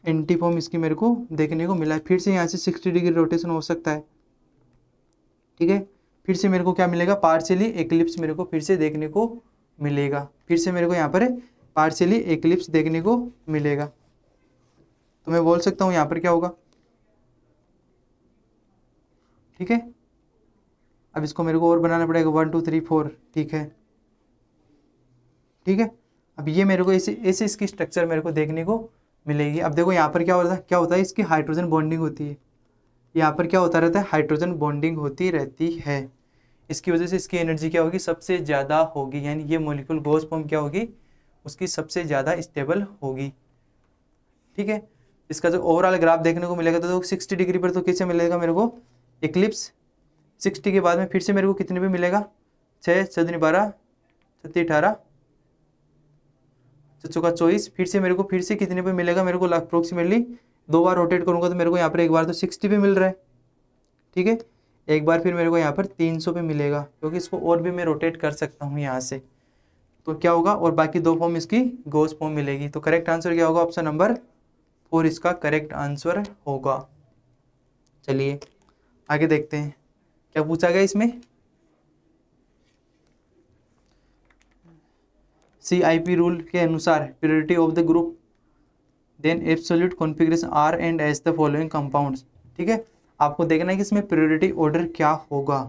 एंटी फॉर्म इसकी मेरे को देखने को मिला है। फिर से यहाँ से 60 डिग्री रोटेशन हो सकता है। ठीक है, फिर से मेरे को क्या मिलेगा, पार्शियली एक्लिप्स मेरे को फिर से देखने को मिलेगा। फिर से मेरे को यहाँ पर पार्शियली एक्लिप्स देखने को मिलेगा। तो मैं बोल सकता हूँ यहाँ पर क्या होगा। ठीक है, अब इसको मेरे को और बनाना पड़ेगा 1 2 3 4। ठीक है, ठीक है, अब ये मेरे को ऐसे ऐसे इसकी स्ट्रक्चर मेरे को देखने को मिलेगी। अब देखो यहाँ पर क्या होता है इसकी हाइड्रोजन बॉन्डिंग होती है। यहाँ पर क्या होता रहता है, हाइड्रोजन बॉन्डिंग होती रहती है। इसकी वजह से इसकी एनर्जी क्या होगी, सबसे ज़्यादा होगी, यानी ये मॉलिक्यूल गॉस फॉर्म क्या होगी, उसकी सबसे ज़्यादा स्टेबल होगी। ठीक है, इसका जो ओवरऑल ग्राफ देखने को मिलेगा तो 60 डिग्री पर तो कैसे मिलेगा मेरे को, एक्लिप्स 60 के बाद में फिर से मेरे को कितने पे मिलेगा, 6 7 12 37 18 चौका 24। फिर से मेरे को फिर से कितने पे मिलेगा, मेरे को अप्रोक्सीमेटली 2 बार रोटेट करूंगा तो मेरे को यहाँ पर एक बार तो 60 पे मिल रहा है। ठीक है, एक बार फिर मेरे को यहाँ पर 300 पे मिलेगा, क्योंकि इसको और भी मैं रोटेट कर सकता हूँ यहाँ से। तो क्या होगा, और बाकी 2 फॉर्म इसकी गॉस फॉर्म मिलेगी। तो करेक्ट आंसर क्या होगा, ऑप्शन नंबर 4 इसका करेक्ट आंसर होगा। चलिए आगे देखते हैं क्या पूछा गया इसमें। CIP रूल के अनुसार priority of the group then absolute configuration R and S the following compounds. ठीक है, आपको देखना है कि इसमें प्योरिटी ऑर्डर क्या होगा,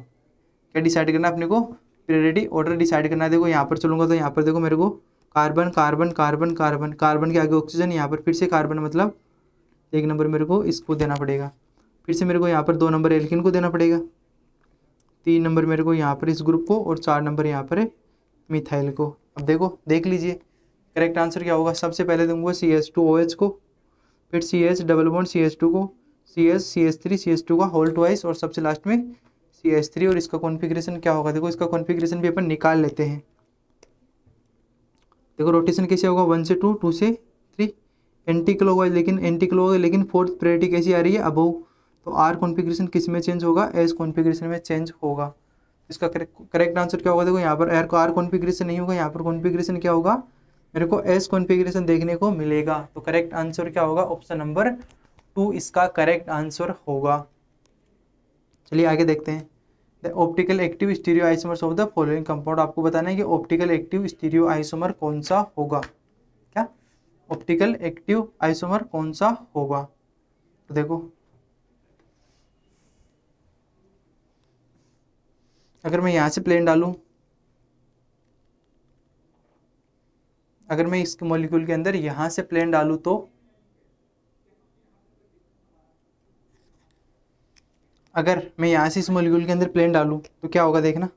क्या डिसाइड करना है अपने को, प्योरिटी ऑर्डर डिसाइड करना है। देखो यहाँ पर चलूँगा तो यहाँ पर देखो मेरे को carbon carbon carbon carbon, carbon के आगे ऑक्सीजन, यहाँ पर फिर से कार्बन, मतलब 1 नंबर मेरे को इसको देना पड़ेगा। फिर से मेरे को यहाँ पर 2 नंबर एल्किन को देना पड़ेगा, 3 नंबर मेरे को यहाँ पर इस ग्रुप को, और 4 नंबर यहाँ पर मिथाइल को। अब देखो देख लीजिए करेक्ट आंसर क्या होगा। सबसे पहले दूंगा CH2OH को, फिर CH डबल बॉन्ड CH2 को, CH CH2 का होल ट्वाइस, और सबसे लास्ट में CH3। और इसका कॉन्फ़िगरेशन क्या होगा, देखो इसका कॉन्फ़िगरेशन भी अपन निकाल लेते हैं। देखो रोटेशन कैसे होगा, 1 से 2, 2 से 3, एंटी क्लॉकवाइज, लेकिन फोर्थ प्रायोरिटी कैसी आ रही है, अबव। तो R कॉन्फ़िगरेशन किस में चेंज होगा, S कॉन्फ़िगरेशन में चेंज होगा। इसका करेक्ट आंसर क्या होगा, देखो यहाँ पर R कॉन्फ़िगरेशन नहीं होगा, यहाँ पर कॉन्फ़िगरेशन क्या होगा, मेरे को S कॉन्फ़िगरेशन देखने को मिलेगा। तो करेक्ट आंसर क्या होगा, ऑप्शन नंबर 2 इसका करेक्ट आंसर होगा। चलिए आगे देखते हैं the optical active stereo isomers of the following compound. आपको बताना है कि ऑप्टिकल एक्टिव स्टीरियो आइसोमर कौन सा होगा। क्या ऑप्टिकल एक्टिव आइसोमर कौन सा होगा? तो देखो, अगर मैं यहाँ से प्लेन डालूं, अगर मैं इस मॉलिक्यूल के अंदर यहाँ से प्लेन डालूं तो अगर मैं यहाँ से इस मॉलिक्यूल के अंदर प्लेन डालूं तो क्या होगा देखना।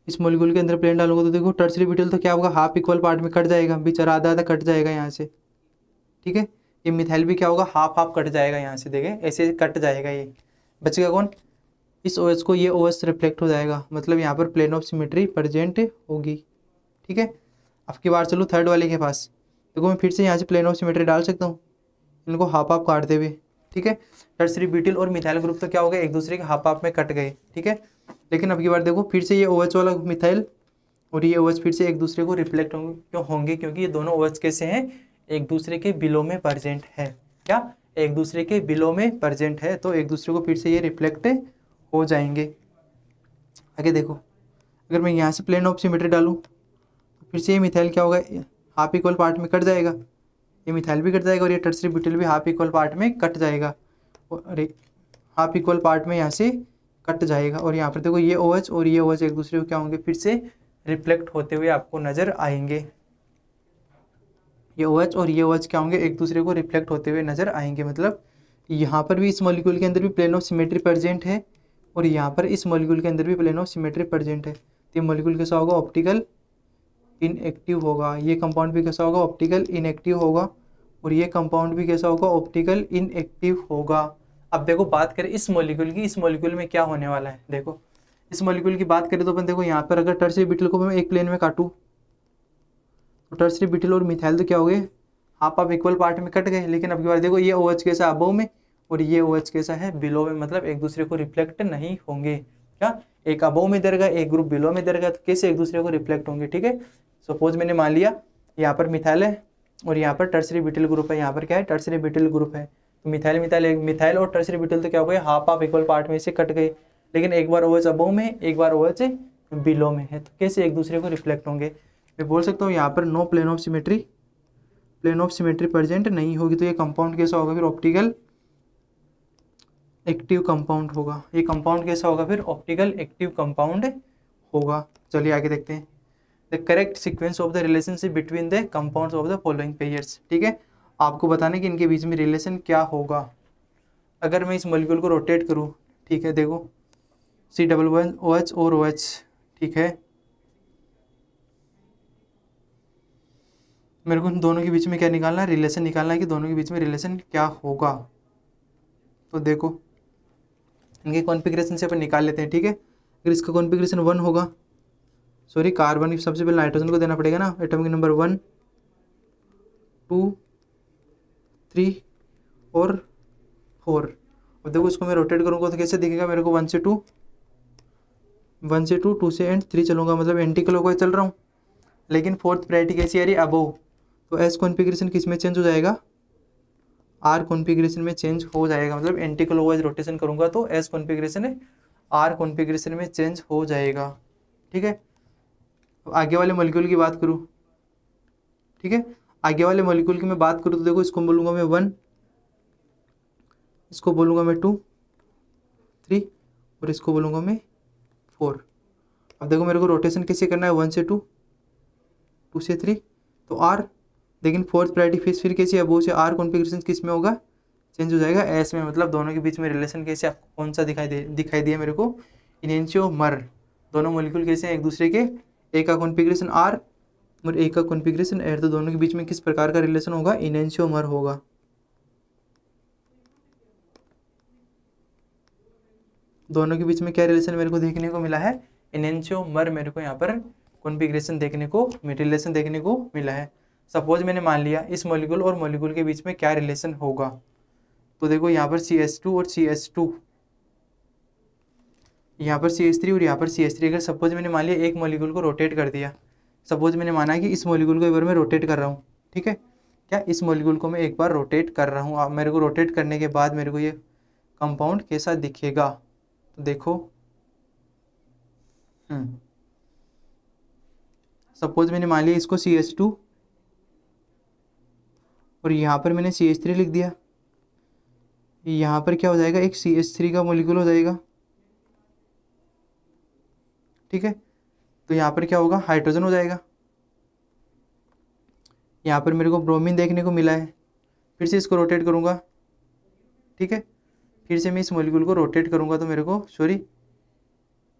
इस मॉलिक्यूल के अंदर प्लेन डालूंगा तो देखो टर्सरी ब्यूटाइल तो क्या होगा, हाफ इक्वल पार्ट में कट जाएगा, बेचारा आधा आधा कट जाएगा यहाँ से। ठीक है, ये मिथाइल भी क्या होगा, हाफ हाफ कट जाएगा यहाँ से, देखें ऐसे कट जाएगा। ये बचेगा कौन, इस OH को, ये OH रिफ्लेक्ट हो जाएगा, मतलब यहाँ पर प्लेन ऑफ सिमेट्री प्रेजेंट होगी। ठीक है, अब की बार चलो थर्ड वाले के पास। देखो मैं फिर से यहाँ से प्लेन ऑफ सिमेट्री डाल सकता हूँ, इनको हाफ हाफ काटते हुए। ठीक है, टर्सरी ब्यूटाइल और मिथाइल ग्रुप तो क्या हो गए, एक दूसरे के हाफ हाफ में कट गए। ठीक है, लेकिन अब की बार देखो फिर से ये OH वाला मिथाइल और ये OH फिर से एक दूसरे को रिफ्लेक्ट होंगे। क्यों होंगे? क्योंकि ये दोनों OH कैसे हैं, एक दूसरे के बिलो में प्रेजेंट है। क्या एक दूसरे के बिलो में प्रेजेंट है, तो एक दूसरे को फिर से ये रिफ्लेक्ट हो जाएंगे। आगे देखो, अगर मैं यहाँ से प्लेन ऑफ सिमेट्री डालूँ तो फिर से ये मिथाइल क्या होगा, हाफ इक्वल पार्ट में कट जाएगा, ये मिथाइल भी कट जाएगा और ये टर्सरी ब्यूटाइल भी हाफ इक्वल पार्ट में कट जाएगा, और हाफ इक्वल पार्ट में यहाँ से कट जाएगा। और यहाँ पर देखो ये OH और ये OH एक दूसरे को क्या होंगे, फिर से रिफ्लेक्ट होते हुए आपको नजर आएंगे। ये OH और ये OH क्या होंगे, एक दूसरे को रिफ्लेक्ट होते हुए नजर आएंगे। मतलब यहाँ पर भी इस मॉलिक्यूल के अंदर भी प्लेन ऑफ सिमेट्री प्रेजेंट है और यहाँ पर इस मॉलिक्यूल के अंदर भी प्लेन ऑफ सिमेट्री प्रेजेंट है। तो ये मॉलिक्यूल कैसा होगा, ऑप्टिकल इनएक्टिव होगा। ये कंपाउंड भी कैसा होगा, ऑप्टिकल इनएक्टिव होगा, और ये कंपाउंड भी कैसा होगा, ऑप्टिकल इनएक्टिव होगा। अब देखो बात करें इस मॉलिक्यूल की, इस मॉलिक्यूल में क्या होने वाला है। देखो इस मॉलिक्यूल की बात करें तो अपन देखो यहाँ पर अगर टर्सरी ब्यूटाइल को मैं एक प्लेन में काटूँ तो टर्सरी ब्यूटाइल और मिथाइल तो क्या हो गए, हाफ हाफ इक्वल पार्ट में कट गए। लेकिन अब की बार देखो ये OH कैसा अबव में और ये OH कैसा है बिलो में, मतलब एक दूसरे को रिफ्लेक्ट नहीं होंगे। क्या एक अबव में इधर गया, एक ग्रुप बिलो में इधर गया, तो कैसे एक दूसरे को रिफ्लेक्ट होंगे। ठीक है, सपोज मैंने मान लिया यहाँ पर मिथाइल है और यहाँ पर टर्सरी ब्यूटाइल ग्रुप है, यहाँ पर क्या है, टर्सरी ब्यूटाइल ग्रुप है। तो मिथाइल और टर्सरी ब्यूटाइल तो क्या हो गए, हाफ हाफ इक्वल पार्ट में से कट गए। लेकिन एक बार OH अबव में, एक बार OH बिलो में है, तो कैसे एक दूसरे को रिफ्लेक्ट होंगे। मैं बोल सकता हूँ यहाँ पर no plane of symmetry present नहीं होगी। तो ये कंपाउंड कैसा होगा, फिर ऑप्टिकल एक्टिव कंपाउंड होगा। ये कंपाउंड कैसा होगा, फिर ऑप्टिकल एक्टिव कंपाउंड होगा। चलिए आगे देखते हैं, the correct sequence of the relationship between the compounds of the following pairs. ठीक है, आपको बताना कि इनके बीच में रिलेशन क्या होगा। अगर मैं इस मॉलिक्यूल को रोटेट करूँ, ठीक है, देखो C+1OH और OH, ठीक है, मेरे को दोनों के बीच में क्या निकालना है, रिलेशन निकालना है कि दोनों के बीच में रिलेशन क्या होगा। तो देखो इनके कॉन्फ़िगरेशन से अपन निकाल लेते हैं। ठीक है, अगर इसका कॉन्फ़िगरेशन 1 होगा, सॉरी कार्बन, सबसे पहले नाइट्रोजन को देना पड़ेगा ना, एटॉमिक नंबर 1 2 3 और 4। अब देखो इसको मैं रोटेट करूँगा तो कैसे दिखेगा मेरे को, 1 से 2 2 से एंड 3 चलूँगा, मतलब एंटी क्लॉकवाइज चल रहा हूँ। लेकिन फोर्थ प्रायोरिटी कैसी आ रही है, अबव, तो एस कॉन्फ़िगरेशन किस में चेंज हो जाएगा, आर कॉन्फ़िगरेशन में चेंज हो जाएगा। मतलब एंटी क्लॉकवाइज रोटेशन करूँगा तो एस कॉन्फ़िगरेशन आर कॉन्फ़िगरेशन में चेंज हो जाएगा। ठीक है, अब आगे वाले मॉलिक्यूल की बात करूँ, ठीक है, आगे वाले मॉलिक्यूल की मैं बात करूँ तो देखो इसको बोलूँगा मैं 1, इसको बोलूँगा मैं 2 3 और इसको बोलूँगा मैं 4। अब देखो मेरे को रोटेशन कैसे करना है, 1 से 2 2 से 3 तो आर, लेकिन फोर्थ प्रायोरिटी फेस फिर कैसी है, वो से आर कॉन्फ़िगरेशन किस में होगा, चेंज हो जाएगा एस में। मतलब दोनों के बीच में रिलेशन कैसे, आपको कौन सा दिखाई दिया मेरे को, इनेंशियोमर। दोनों मॉलिक्यूल कैसे हैं एक दूसरे के, एक का कॉन्फ़िगरेशन आर और एक का कॉन्फ़िगरेशन एयर, तो दोनों के बीच में किस प्रकार का रिलेशन होगा, इनेंशियोमर होगा। दोनों के बीच में क्या रिलेशन मेरे को देखने को मिला है, इनेंशियोमर। मेरे को यहाँ पर कॉन्फ़िगरेशन देखने को, रिलेशन देखने को मिला है। सपोज मैंने मान लिया इस मॉलिक्यूल और मॉलिक्यूल के बीच में क्या रिलेशन होगा, तो देखो यहाँ पर CH2 और CH2, यहाँ पर CH3 और यहाँ पर CH3। अगर सपोज मैंने मान लिया एक मॉलिक्यूल को रोटेट कर दिया, सपोज मैंने माना कि इस मॉलिक्यूल को एक बार मैं रोटेट कर रहा हूँ, ठीक है, क्या इस मॉलिक्यूल को मैं एक बार रोटेट कर रहा हूँ। अब मेरे को रोटेट करने के बाद मेरे को ये कंपाउंड कैसा दिखेगा, तो देखो सपोज मैंने मान लिया इसको CH2 और यहाँ पर मैंने CH3 लिख दिया, यहाँ पर क्या हो जाएगा, एक CH3 का मॉलिक्यूल हो जाएगा। ठीक है, तो यहाँ पर क्या होगा, हाइड्रोजन हो जाएगा। यहाँ पर मेरे को ब्रोमीन देखने को मिला है, फिर से इसको रोटेट करूँगा। ठीक है, फिर से मैं इस मॉलिक्यूल को रोटेट करूँगा तो मेरे को, सॉरी,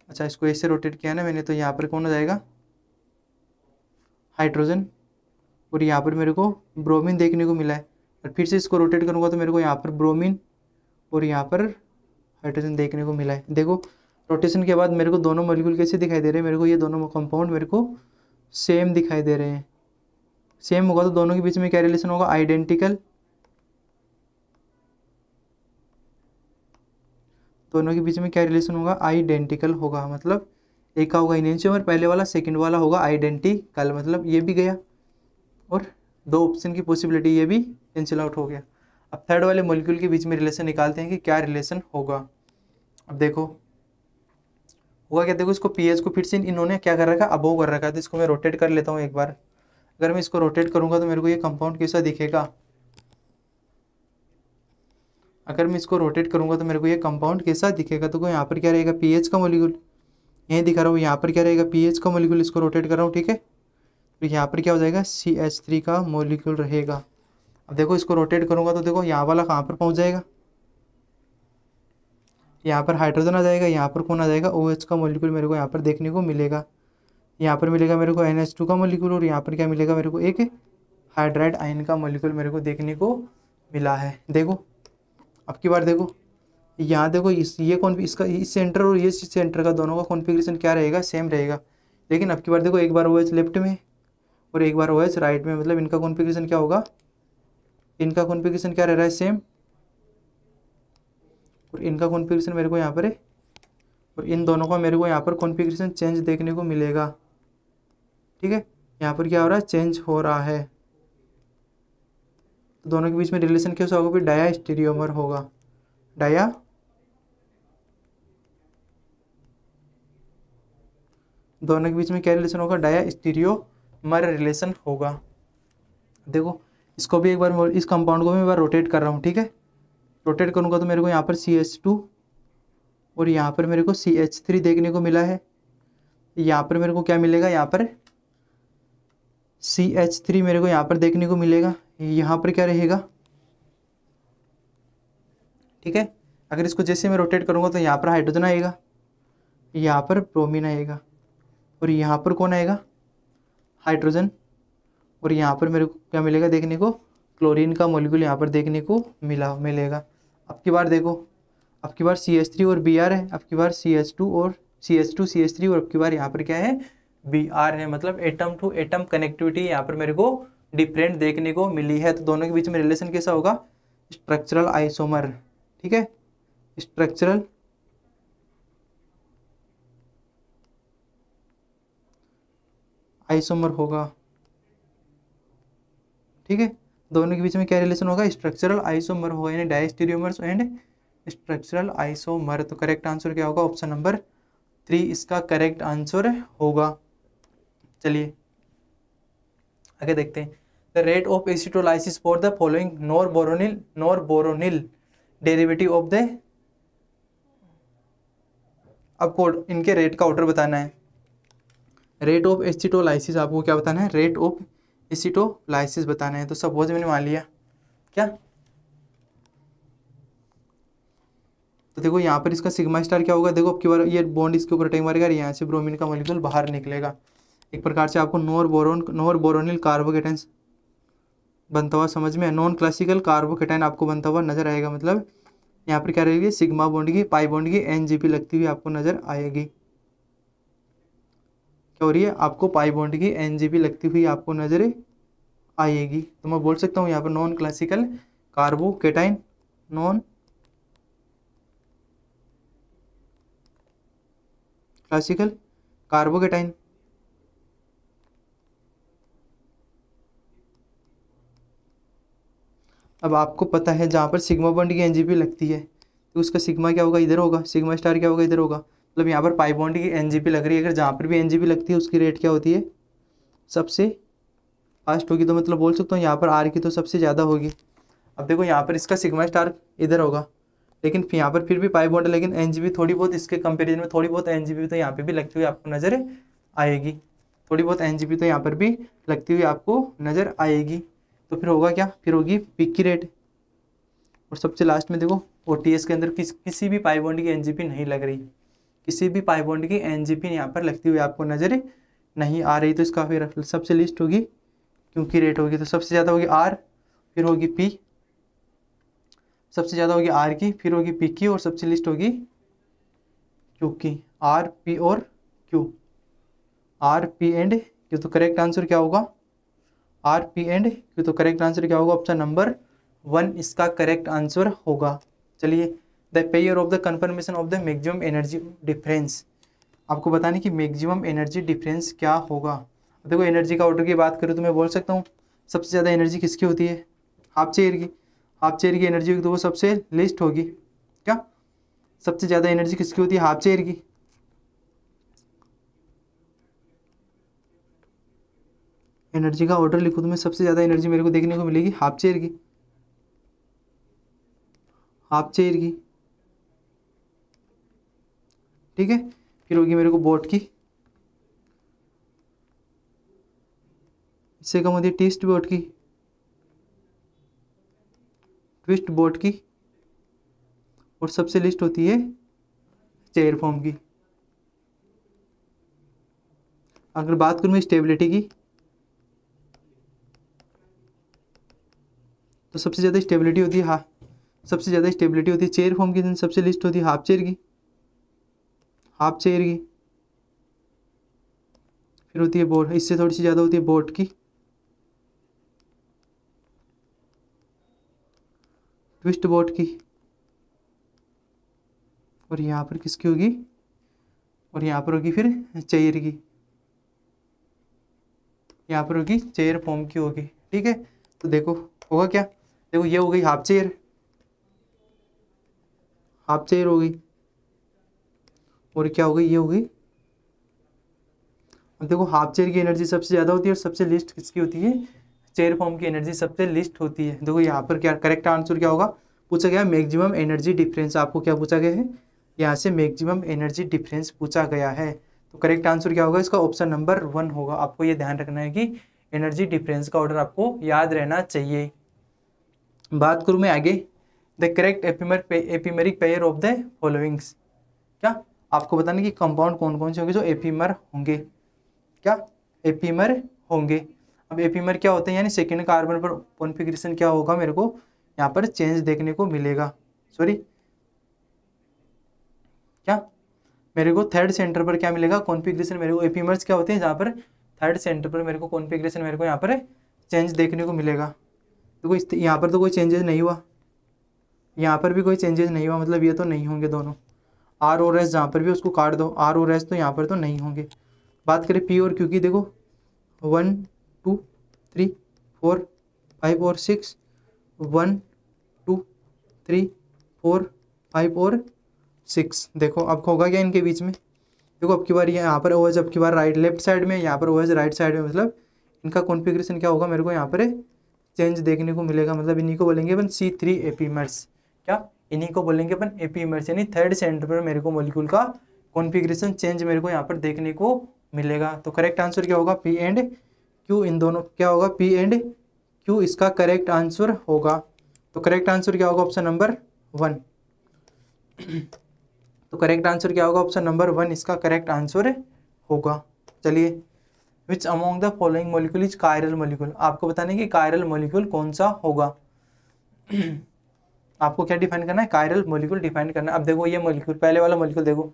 अच्छा इसको ऐसे रोटेट किया ना मैंने, तो यहाँ पर कौन हो जाएगा, हाइड्रोजन। और यहाँ पर मेरे को ब्रोमीन देखने को मिला है, और फिर से इसको रोटेट करूँगा तो मेरे को यहाँ पर ब्रोमीन और यहाँ पर हाइड्रोजन देखने को मिला है। देखो रोटेशन के बाद मेरे को दोनों मॉलिक्यूल कैसे दिखाई दे रहे हैं, मेरे को ये दोनों कंपाउंड मेरे को सेम दिखाई दे रहे हैं। सेम होगा तो दोनों के बीच में क्या रिलेशन होगा, आइडेंटिकल। दोनों के बीच में क्या रिलेशन होगा, आइडेंटिकल होगा। मतलब एक का होगा इनेंशियोमर पहले वाला, सेकंड वाला होगा आइडेंटिकल, मतलब ये भी गया और दो ऑप्शन की पॉसिबिलिटी ये भी कैंसिल आउट हो गया। अब थर्ड वाले मॉलिक्यूल के बीच में रिलेशन निकालते हैं कि क्या रिलेशन होगा। अब देखो होगा क्या, देखो इसको पीएच को फिर से इन्होंने क्या कर रखा है, अबोव कर रखा है, तो इसको मैं रोटेट कर लेता हूँ एक बार। अगर मैं इसको रोटेट करूँगा तो मेरे को ये कंपाउंड कैसा दिखेगा, अगर मैं इसको रोटेट करूँगा तो मेरे को ये कंपाउंड कैसा दिखेगा। तो यहाँ पर क्या रहेगा, पीएच का मॉलिक्यूल, यही दिखा रहा हूँ, यहाँ पर क्या रहेगा, पीएच का मॉलिक्यूल, इसको रोटेट कर रहा हूँ। ठीक है, तो यहाँ पर क्या हो जाएगा, CH3 का मॉलिक्यूल रहेगा। अब देखो इसको रोटेट करूँगा तो देखो यहाँ वाला कहाँ पर पहुँच जाएगा, यहाँ पर हाइड्रोजन आ जाएगा, यहाँ पर कौन आ जाएगा, OH का मॉलिक्यूल मेरे को यहाँ पर देखने को मिलेगा। यहाँ पर मिलेगा मेरे को NH2 का मॉलिक्यूल, और यहाँ पर क्या मिलेगा मेरे को, एक हाइड्राइड आयन का मॉलिक्यूल मेरे को देखने को मिला है। देखो अब की बार देखो यहाँ देखो ये कौन, इसका इस सेंटर और ये सेंटर का दोनों का कॉन्फ़िगरेशन क्या रहेगा, सेम रहेगा। लेकिन अब की बार देखो एक बार OH लेफ्ट में और एक बार OH राइट में, मतलब इनका कॉन्फ़िगरेशन क्या होगा, इनका कॉन्फ़िगरेशन क्या रह रहा है, सेम, और इनका कॉन्फ़िगरेशन मेरे को यहाँ पर है, और इन दोनों का मेरे को यहाँ पर कॉन्फ़िगरेशन चेंज देखने को मिलेगा। ठीक है, यहाँ पर क्या हो रहा है, चेंज हो रहा है। तो दोनों के बीच में रिलेशन कैसा होगा, फिर डाया स्टीरियोमर होगा, डाया दोनों के बीच में क्या रिलेशन होगा, डाया स्टीरियोमर रिलेशन होगा। देखो इसको भी एक बार, इस कंपाउंड को भी एक बार रोटेट कर रहा हूँ। ठीक है, रोटेट करूँगा तो मेरे को यहाँ पर CH2 और यहाँ पर मेरे को CH3 देखने को मिला है। यहाँ पर मेरे को क्या मिलेगा, यहाँ पर CH3 मेरे को यहाँ पर देखने को मिलेगा। यहाँ पर क्या रहेगा, ठीक है, अगर इसको जैसे मैं रोटेट करूँगा तो यहाँ पर हाइड्रोजन आएगा, यहाँ पर ब्रोमीन आएगा, और यहाँ पर कौन आएगा, हाइड्रोजन, और यहाँ पर मेरे को क्या मिलेगा देखने को, क्लोरीन का मॉलिक्यूल यहाँ पर देखने को मिलेगा। अब की बार देखो, अब की बार CH3 और Br है, अब की बार CH2 और CH2 CH3, और अब की बार यहाँ पर क्या है, Br है। मतलब एटम टू एटम कनेक्टिविटी यहाँ पर मेरे को डिफरेंट देखने को मिली है। तो दोनों के बीच में रिलेशन कैसा होगा, स्ट्रक्चरल आइसोमर। ठीक है, स्ट्रक्चरल आइसोमर होगा। ठीक है, दोनों के बीच में क्या रिलेशन होगा, स्ट्रक्चरल आइसोमर होगा, यानी डायस्टीरियोमर्स एंड स्ट्रक्चरल आइसोमर। तो करेक्ट आंसर क्या होगा, ऑप्शन नंबर 3 इसका करेक्ट आंसर होगा। चलिए आगे देखते हैं। The rate of acetolysis for the following norbornyl derivative of the, आपको इनके रेट का ऑर्डर बताना है। रेट ऑफ एसिटोलाइसिस आपको क्या बताना है, रेट ऑफ एसिटोलाइसिस बताना है। तो सपोज मैंने मान लिया क्या, तो देखो यहाँ पर इसका सिग्मा स्टार क्या होगा, देखो अब की बार ये बॉन्ड इसके ऊपर अटैक मारेगा, यहाँ से ब्रोमीन का मॉलिक्यूल बाहर निकलेगा। एक प्रकार से आपको नॉरबोरोनिल कार्बोकेटाइन बनता हुआ समझ में, नॉन क्लासिकल कार्बोकेटाइन आपको बनता हुआ नजर आएगा। मतलब यहाँ पर क्या रहेगी, सिग्मा बॉन्ड की, पाई बॉन्ड की NGP लगती हुई आपको नजर आएगी। क्या हो रही है, आपको पाई बॉन्ड की NGP लगती हुई आपको नजर आएगी। तो मैं बोल सकता हूँ यहाँ पर non classical carbocation, non classical carbocation. अब आपको पता है जहाँ पर सिग्मा बॉन्ड की NGP लगती है तो उसका सिग्मा क्या होगा, इधर होगा, सिग्मा स्टार क्या होगा, इधर होगा। मतलब यहाँ पर पाई बॉन्ड की एनजीपी लग रही है, अगर जहाँ पर भी एनजीपी लगती है उसकी रेट क्या होती है, सबसे फास्ट होगी। तो मतलब बोल सकता हूँ यहाँ पर आर की तो सबसे ज़्यादा होगी। अब देखो यहाँ पर इसका सिग्मा स्टार इधर होगा, लेकिन यहाँ पर फिर भी पाई बॉन्ड, लेकिन एनजीबी थोड़ी बहुत इसके कंपैरिजन में थोड़ी बहुत एनजीबी तो यहाँ पे भी लगती हुई आपको नज़र आएगी, थोड़ी बहुत एनजीबी तो यहाँ पर भी लगती हुई आपको नज़र आएगी। तो फिर होगा क्या, फिर होगी पीक की रेट। और सबसे लास्ट में देखो ओटीएस के अंदर किसी भी पाई बॉन्ड की एनजीपी नहीं लग रही, किसी भी पाई बॉन्ड की एनजीपी यहाँ पर लगती हुई आपको नज़र नहीं आ रही। तो इसका फिर सबसे लिस्ट होगी क्योंकि रेट होगी, तो सबसे ज़्यादा होगी आर, फिर होगी पी, सबसे ज़्यादा होगी आर की, फिर होगी पी की, और सबसे लिस्ट होगी क्यू की। आर पी और Q, R P and Q. तो करेक्ट आंसर क्या होगा, आर पी एंड क्यू। तो करेक्ट आंसर क्या होगा, ऑप्शन नंबर 1 इसका करेक्ट आंसर होगा। चलिए, the pair of the confirmation of the maximum energy difference, आपको बताने कि मैक्सिमम एनर्जी डिफरेंस क्या होगा। देखो एनर्जी का ऑर्डर की बात करूँ तो मैं बोल सकता हूँ सबसे ज़्यादा एनर्जी किसकी होती है, हाफ चेयर की। हाफ चेयर की एनर्जी होगी तो वो सबसे लिस्ट होगी। क्या सबसे ज़्यादा एनर्जी किसकी होती है, हाफ चेयर की। एनर्जी का ऑर्डर लिखूँ तो मैं सबसे ज़्यादा एनर्जी मेरे को देखने को मिलेगी हाफ चेयर की, हाफ चेयर की, ठीक है। फिर होगी मेरे को बोट की, इससे कम होती है ट्विस्ट बोट की, ट्विस्ट बोट की, और सबसे लिस्ट होती है चेयर फॉर्म की। अगर बात करूँ मैं स्टेबिलिटी की, तो सबसे ज़्यादा स्टेबिलिटी होती है सबसे ज़्यादा स्टेबिलिटी होती है चेयर फॉर्म की, सबसे लिस्ट होती है हाफ चेयर की, हाफ चेयर की। फिर होती है बोट, इससे थोड़ी सी ज़्यादा होती है बोट की, ट्विस्ट बोट की, और यहाँ पर किसकी होगी, और यहाँ पर होगी फिर चेयर की, यहाँ पर होगी चेयर फॉर्म की होगी, ठीक है। तो देखो होगा क्या, देखो ये हो गई हाफ चेयर, हाफ चेयर हो गई, और क्या हो गई, ये हो गई। अब देखो हाफ चेयर की एनर्जी सबसे ज़्यादा होती है और सबसे लिस्ट किसकी होती है, चेयर फॉर्म की एनर्जी सबसे लिस्ट होती है। देखो यहाँ पर क्या करेक्ट आंसर क्या होगा, पूछा गया मैक्सिमम एनर्जी डिफरेंस, आपको क्या पूछा गया है, यहाँ से मैक्सिमम एनर्जी डिफरेंस पूछा गया है। तो करेक्ट आंसर क्या होगा इसका, ऑप्शन नंबर 1 होगा। आपको ये ध्यान रखना है कि एनर्जी डिफरेंस का ऑर्डर आपको याद रहना चाहिए। बात करूँ मैं आगे, the correct epimeric pair of the followings, क्या आपको बताना कि कंपाउंड कौन कौन से होंगे जो एपीमर होंगे, क्या एपीमर होंगे। अब एपीमर क्या होते हैं, यानी सेकेंड कार्बन पर कॉन्फ़िगरेशन क्या होगा, मेरे को यहाँ पर चेंज देखने को मिलेगा। सॉरी, क्या मेरे को थर्ड सेंटर पर क्या मिलेगा, कॉन्फ़िगरेशन। मेरे को एपीमर्स क्या होते हैं जहाँ पर थर्ड सेंटर पर मेरे को कॉन्फ़िगरेशन मेरे को यहाँ पर चेंज देखने को मिलेगा। देखो तो यहाँ पर तो कोई चेंजेस नहीं हुआ, यहाँ पर भी कोई चेंजेस नहीं हुआ, मतलब ये तो नहीं होंगे दोनों। आर और एस जहाँ पर भी उसको काट दो, आर और एस तो यहाँ पर तो नहीं होंगे। बात करें पी और क्यू की, देखो 1 2 3 4 5 और 6, 1 2 3 4 5 और 6। देखो अब होगा क्या इनके बीच में, देखो अब की बार यहाँ पर ओएच, अब की बार राइट लेफ्ट साइड में, यहाँ पर ओएच राइट साइड में, मतलब इनका कॉन्फ़िगरेशन क्या होगा, मेरे को यहाँ पर चेंज देखने को मिलेगा। मतलब इन्हीं को बोलेंगे अपन C3 एपीमर्स, क्या इन्हीं को बोलेंगे अपन एपीमर्स, यानी थर्ड सेंटर पर मेरे को मॉलिक्यूल का कॉन्फ़िगरेशन चेंज मेरे को यहाँ पर देखने को मिलेगा। तो करेक्ट आंसर क्या होगा, पी एंड क्यू, इन दोनों क्या होगा, पी एंड क्यू इसका करेक्ट आंसर होगा। तो करेक्ट आंसर क्या होगा, ऑप्शन नंबर 1। तो करेक्ट आंसर क्या होगा, ऑप्शन नंबर 1 इसका करेक्ट आंसर होगा। चलिए, which among the following molecule is chiral molecule, आपको बताने कि कायरल मॉलिक्यूल कौन सा होगा। आपको क्या डिफाइन करना है, कायरल मॉलिक्यूल डिफाइन करना है। अब देखो ये मॉलिक्यूल, पहले वाला मॉलिक्यूल देखो,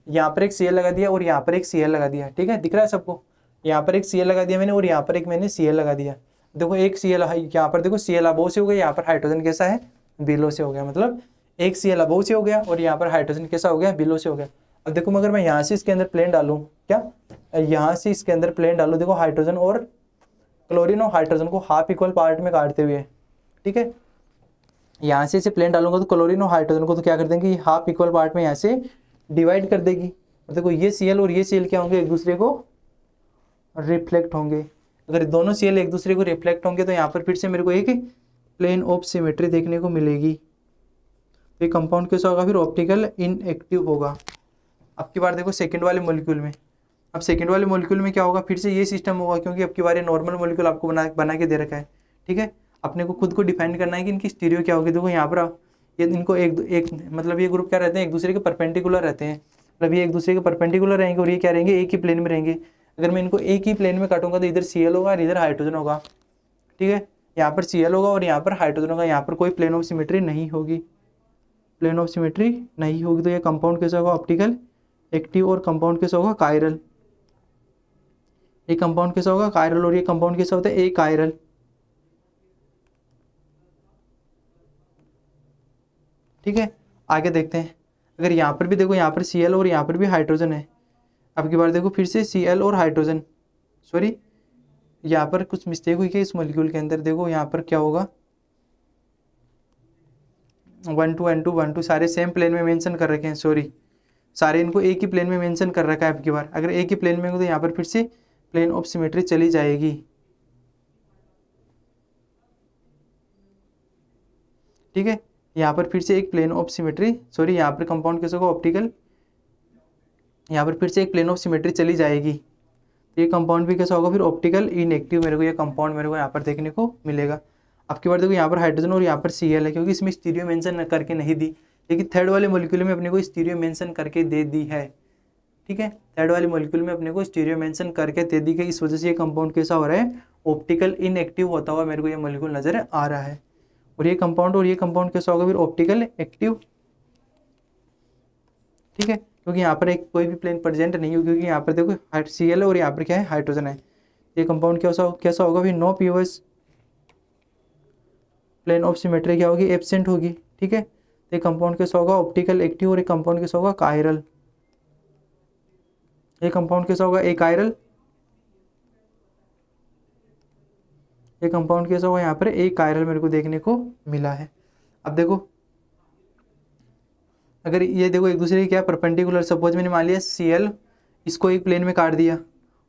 यहाँ पर एक Cl लगा दिया और यहाँ पर एक Cl लगा दिया, ठीक है, दिख रहा है सबको। यहाँ पर एक Cl लगा दिया मैंने और यहाँ पर एक मैंने Cl लगा दिया। देखो एक Cl यहाँ पर देखो Cl अबोव से हो गया, यहाँ पर हाइड्रोजन कैसा है, बिलो से हो गया, मतलब एक Cl अबोव से हो गया और यहाँ पर हाइड्रोजन कैसा हो गया, बिलो से हो गया। अब देखो अगर मैं यहाँ से इसके अंदर प्लेन डालूँ, क्या यहाँ से इसके अंदर प्लेन डालूँ, देखो हाइड्रोजन और क्लोरीन और हाइड्रोजन को हाफ इक्वल पार्ट में काटते हुए, ठीक है, यहाँ से इसे प्लेन डालूंगा तो क्लोरीन और हाइड्रोजन को तो क्या कर देंगे, हाफ इक्वल पार्ट में यहाँ से डिवाइड कर देगी। और देखो ये Cl और ये Cl क्या होंगे, एक दूसरे को रिफ्लेक्ट होंगे। अगर दोनों Cl एक दूसरे को रिफ्लेक्ट होंगे तो यहाँ पर फिर से मेरे को एक प्लेन ऑफ सिमेट्री देखने को मिलेगी। तो ये कंपाउंड कैसा होगा, फिर ऑप्टिकल इनएक्टिव होगा। अब की बार देखो सेकंड वाले मॉलिक्यूल में, अब सेकंड वाले मॉलिक्यूल में क्या होगा, फिर से ये सिस्टम होगा, क्योंकि अब की बार ये नॉर्मल मॉलिक्यूल आपको बना के दे रखा है। ठीक है, अपने को खुद को डिफाइन करना है कि इनकी स्टीरियो क्या होगी। देखो यहाँ पर ये इनको एक मतलब ये ग्रुप क्या रहते हैं, एक दूसरे के परपेंडिकुलर रहते हैं, मतलब ये एक दूसरे के परपेंडिकुलर रहेंगे और ये क्या रहेंगे, एक ही प्लेन में रहेंगे। अगर मैं इनको एक ही प्लेन में काटूंगा तो इधर Cl होगा और इधर हाइड्रोजन होगा। ठीक है, यहाँ पर Cl होगा और यहाँ पर हाइड्रोजन होगा, यहाँ पर कोई प्लेन ऑफ सिमेट्री नहीं होगी, प्लेन ऑफ सिमेट्री नहीं होगी। तो ये कंपाउंड कैसा होगा, ऑप्टिकल एक्टिव, और कंपाउंड कैसा होगा, कायरल। ये कंपाउंड कैसा होगा, कायरल, और ये कंपाउंड कैसा होता है, ए कायरल। ठीक है, आगे देखते हैं। अगर यहाँ पर भी देखो, यहाँ पर Cl और यहाँ पर भी हाइड्रोजन है। अब की बार देखो फिर से Cl और हाइड्रोजन, सॉरी यहाँ पर कुछ मिस्टेक हुई है इस मॉलिक्यूल के अंदर। देखो यहाँ पर क्या होगा, 1 2 N2 1 2 सारे सेम प्लेन में मेंशन कर रखे हैं, सॉरी सारे इनको एक ही प्लेन में मेंशन कर रखा है। अब की बार अगर एक ही प्लेन में हो तो यहाँ पर फिर से प्लेन ऑफ सिमेट्री चली जाएगी। ठीक है, यहाँ पर फिर से एक प्लेन ऑफ सिमेट्री, सॉरी यहाँ पर कंपाउंड कैसे होगा, ऑप्टिकल, यहाँ पर फिर से एक प्लेन ऑफ सिमेट्री चली जाएगी। तो ये कंपाउंड भी कैसा होगा, फिर ऑप्टिकल इनएक्टिव मेरे को ये कंपाउंड मेरे को यहाँ पर देखने को मिलेगा। अब की बार देखो यहाँ पर हाइड्रोजन और यहाँ पर Cl है, क्योंकि इसमें स्टीरियो मेंशन करके नहीं दी, लेकिन थर्ड वाले मॉलिक्यूल में अपने को स्टीरियो मेंशन करके दे दी है। ठीक है, थर्ड वाले मॉलिक्यूल में अपने को स्टीरियो मेंशन करके दे दी गई, इस वजह से ये कंपाउंड कैसा हो रहा है, ऑप्टिकल इनएक्टिव होता हुआ मेरे को ये मॉलिक्यूल नजर आ रहा है। और ये कंपाउंड कैसा होगा, फिर ऑप्टिकल एक्टिव। ठीक है, क्योंकि यहाँ पर एक कोई भी प्लेन प्रेजेंट नहीं होगी, क्योंकि यहाँ पर देखो Cl और यहाँ पर क्या है, हाइड्रोजन है। ये कंपाउंड कैसा होगा, फिर no POS, plane of symmetry क्या होगी, एब्सेंट होगी। ठीक है, ये कंपाउंड कैसा होगा, ऑप्टिकल एक्टिव, और ये कंपाउंड कैसा होगा, कायरल। ये कंपाउंड कैसा होगा, ए कायरल। ये कंपाउंड कैसा होगा, यहाँ पर ए कायरल मेरे को देखने को मिला है। अब देखो अगर ये देखो एक दूसरे की क्या परपेंडिकुलर, सपोज मैंने मान लिया Cl इसको एक प्लेन में काट दिया,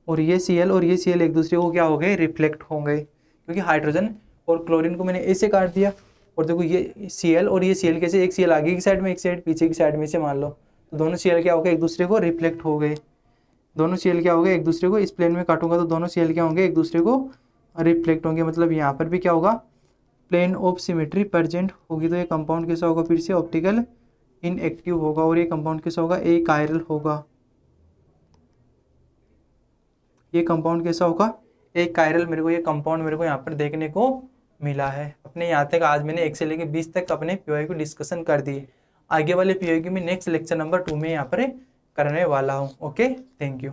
और ये Cl और ये Cl एक दूसरे को क्या हो गए, रिफ्लेक्ट होंगे, क्योंकि हाइड्रोजन और क्लोरीन को मैंने ऐसे काट दिया। और देखो ये Cl और ये Cl कैसे, एक Cl आगे की साइड में, एक साइड पीछे की साइड में से मान लो, तो दोनों Cl क्या हो गए, एक दूसरे को रिफ्लेक्ट हो गए। दोनों Cl क्या हो गए, एक दूसरे को, इस प्लेन में काटूंगा तो दोनों Cl क्या होंगे, एक दूसरे को रिफ्लेक्ट होंगे। मतलब यहाँ पर भी क्या होगा, प्लेन ऑफ सिमेट्री प्रेजेंट होगी। तो ये कंपाउंड कैसा होगा, फिर से ऑप्टिकल इनएक्टिव होगा, और ये कंपाउंड कैसा होगा, ए कायरल होगा। ये कंपाउंड कैसा होगा, ए कायरल। मेरे को ये कंपाउंड मेरे को यहाँ पर देखने को मिला है। अपने यहाँ तक आज मैंने 1 से लेकर 20 तक अपने पीओआई को डिस्कशन कर दिए। आगे वाले पीओआई की मैं नेक्स्ट लेक्चर नंबर 2 में यहाँ पर करने वाला हूँ। Okay, thank you.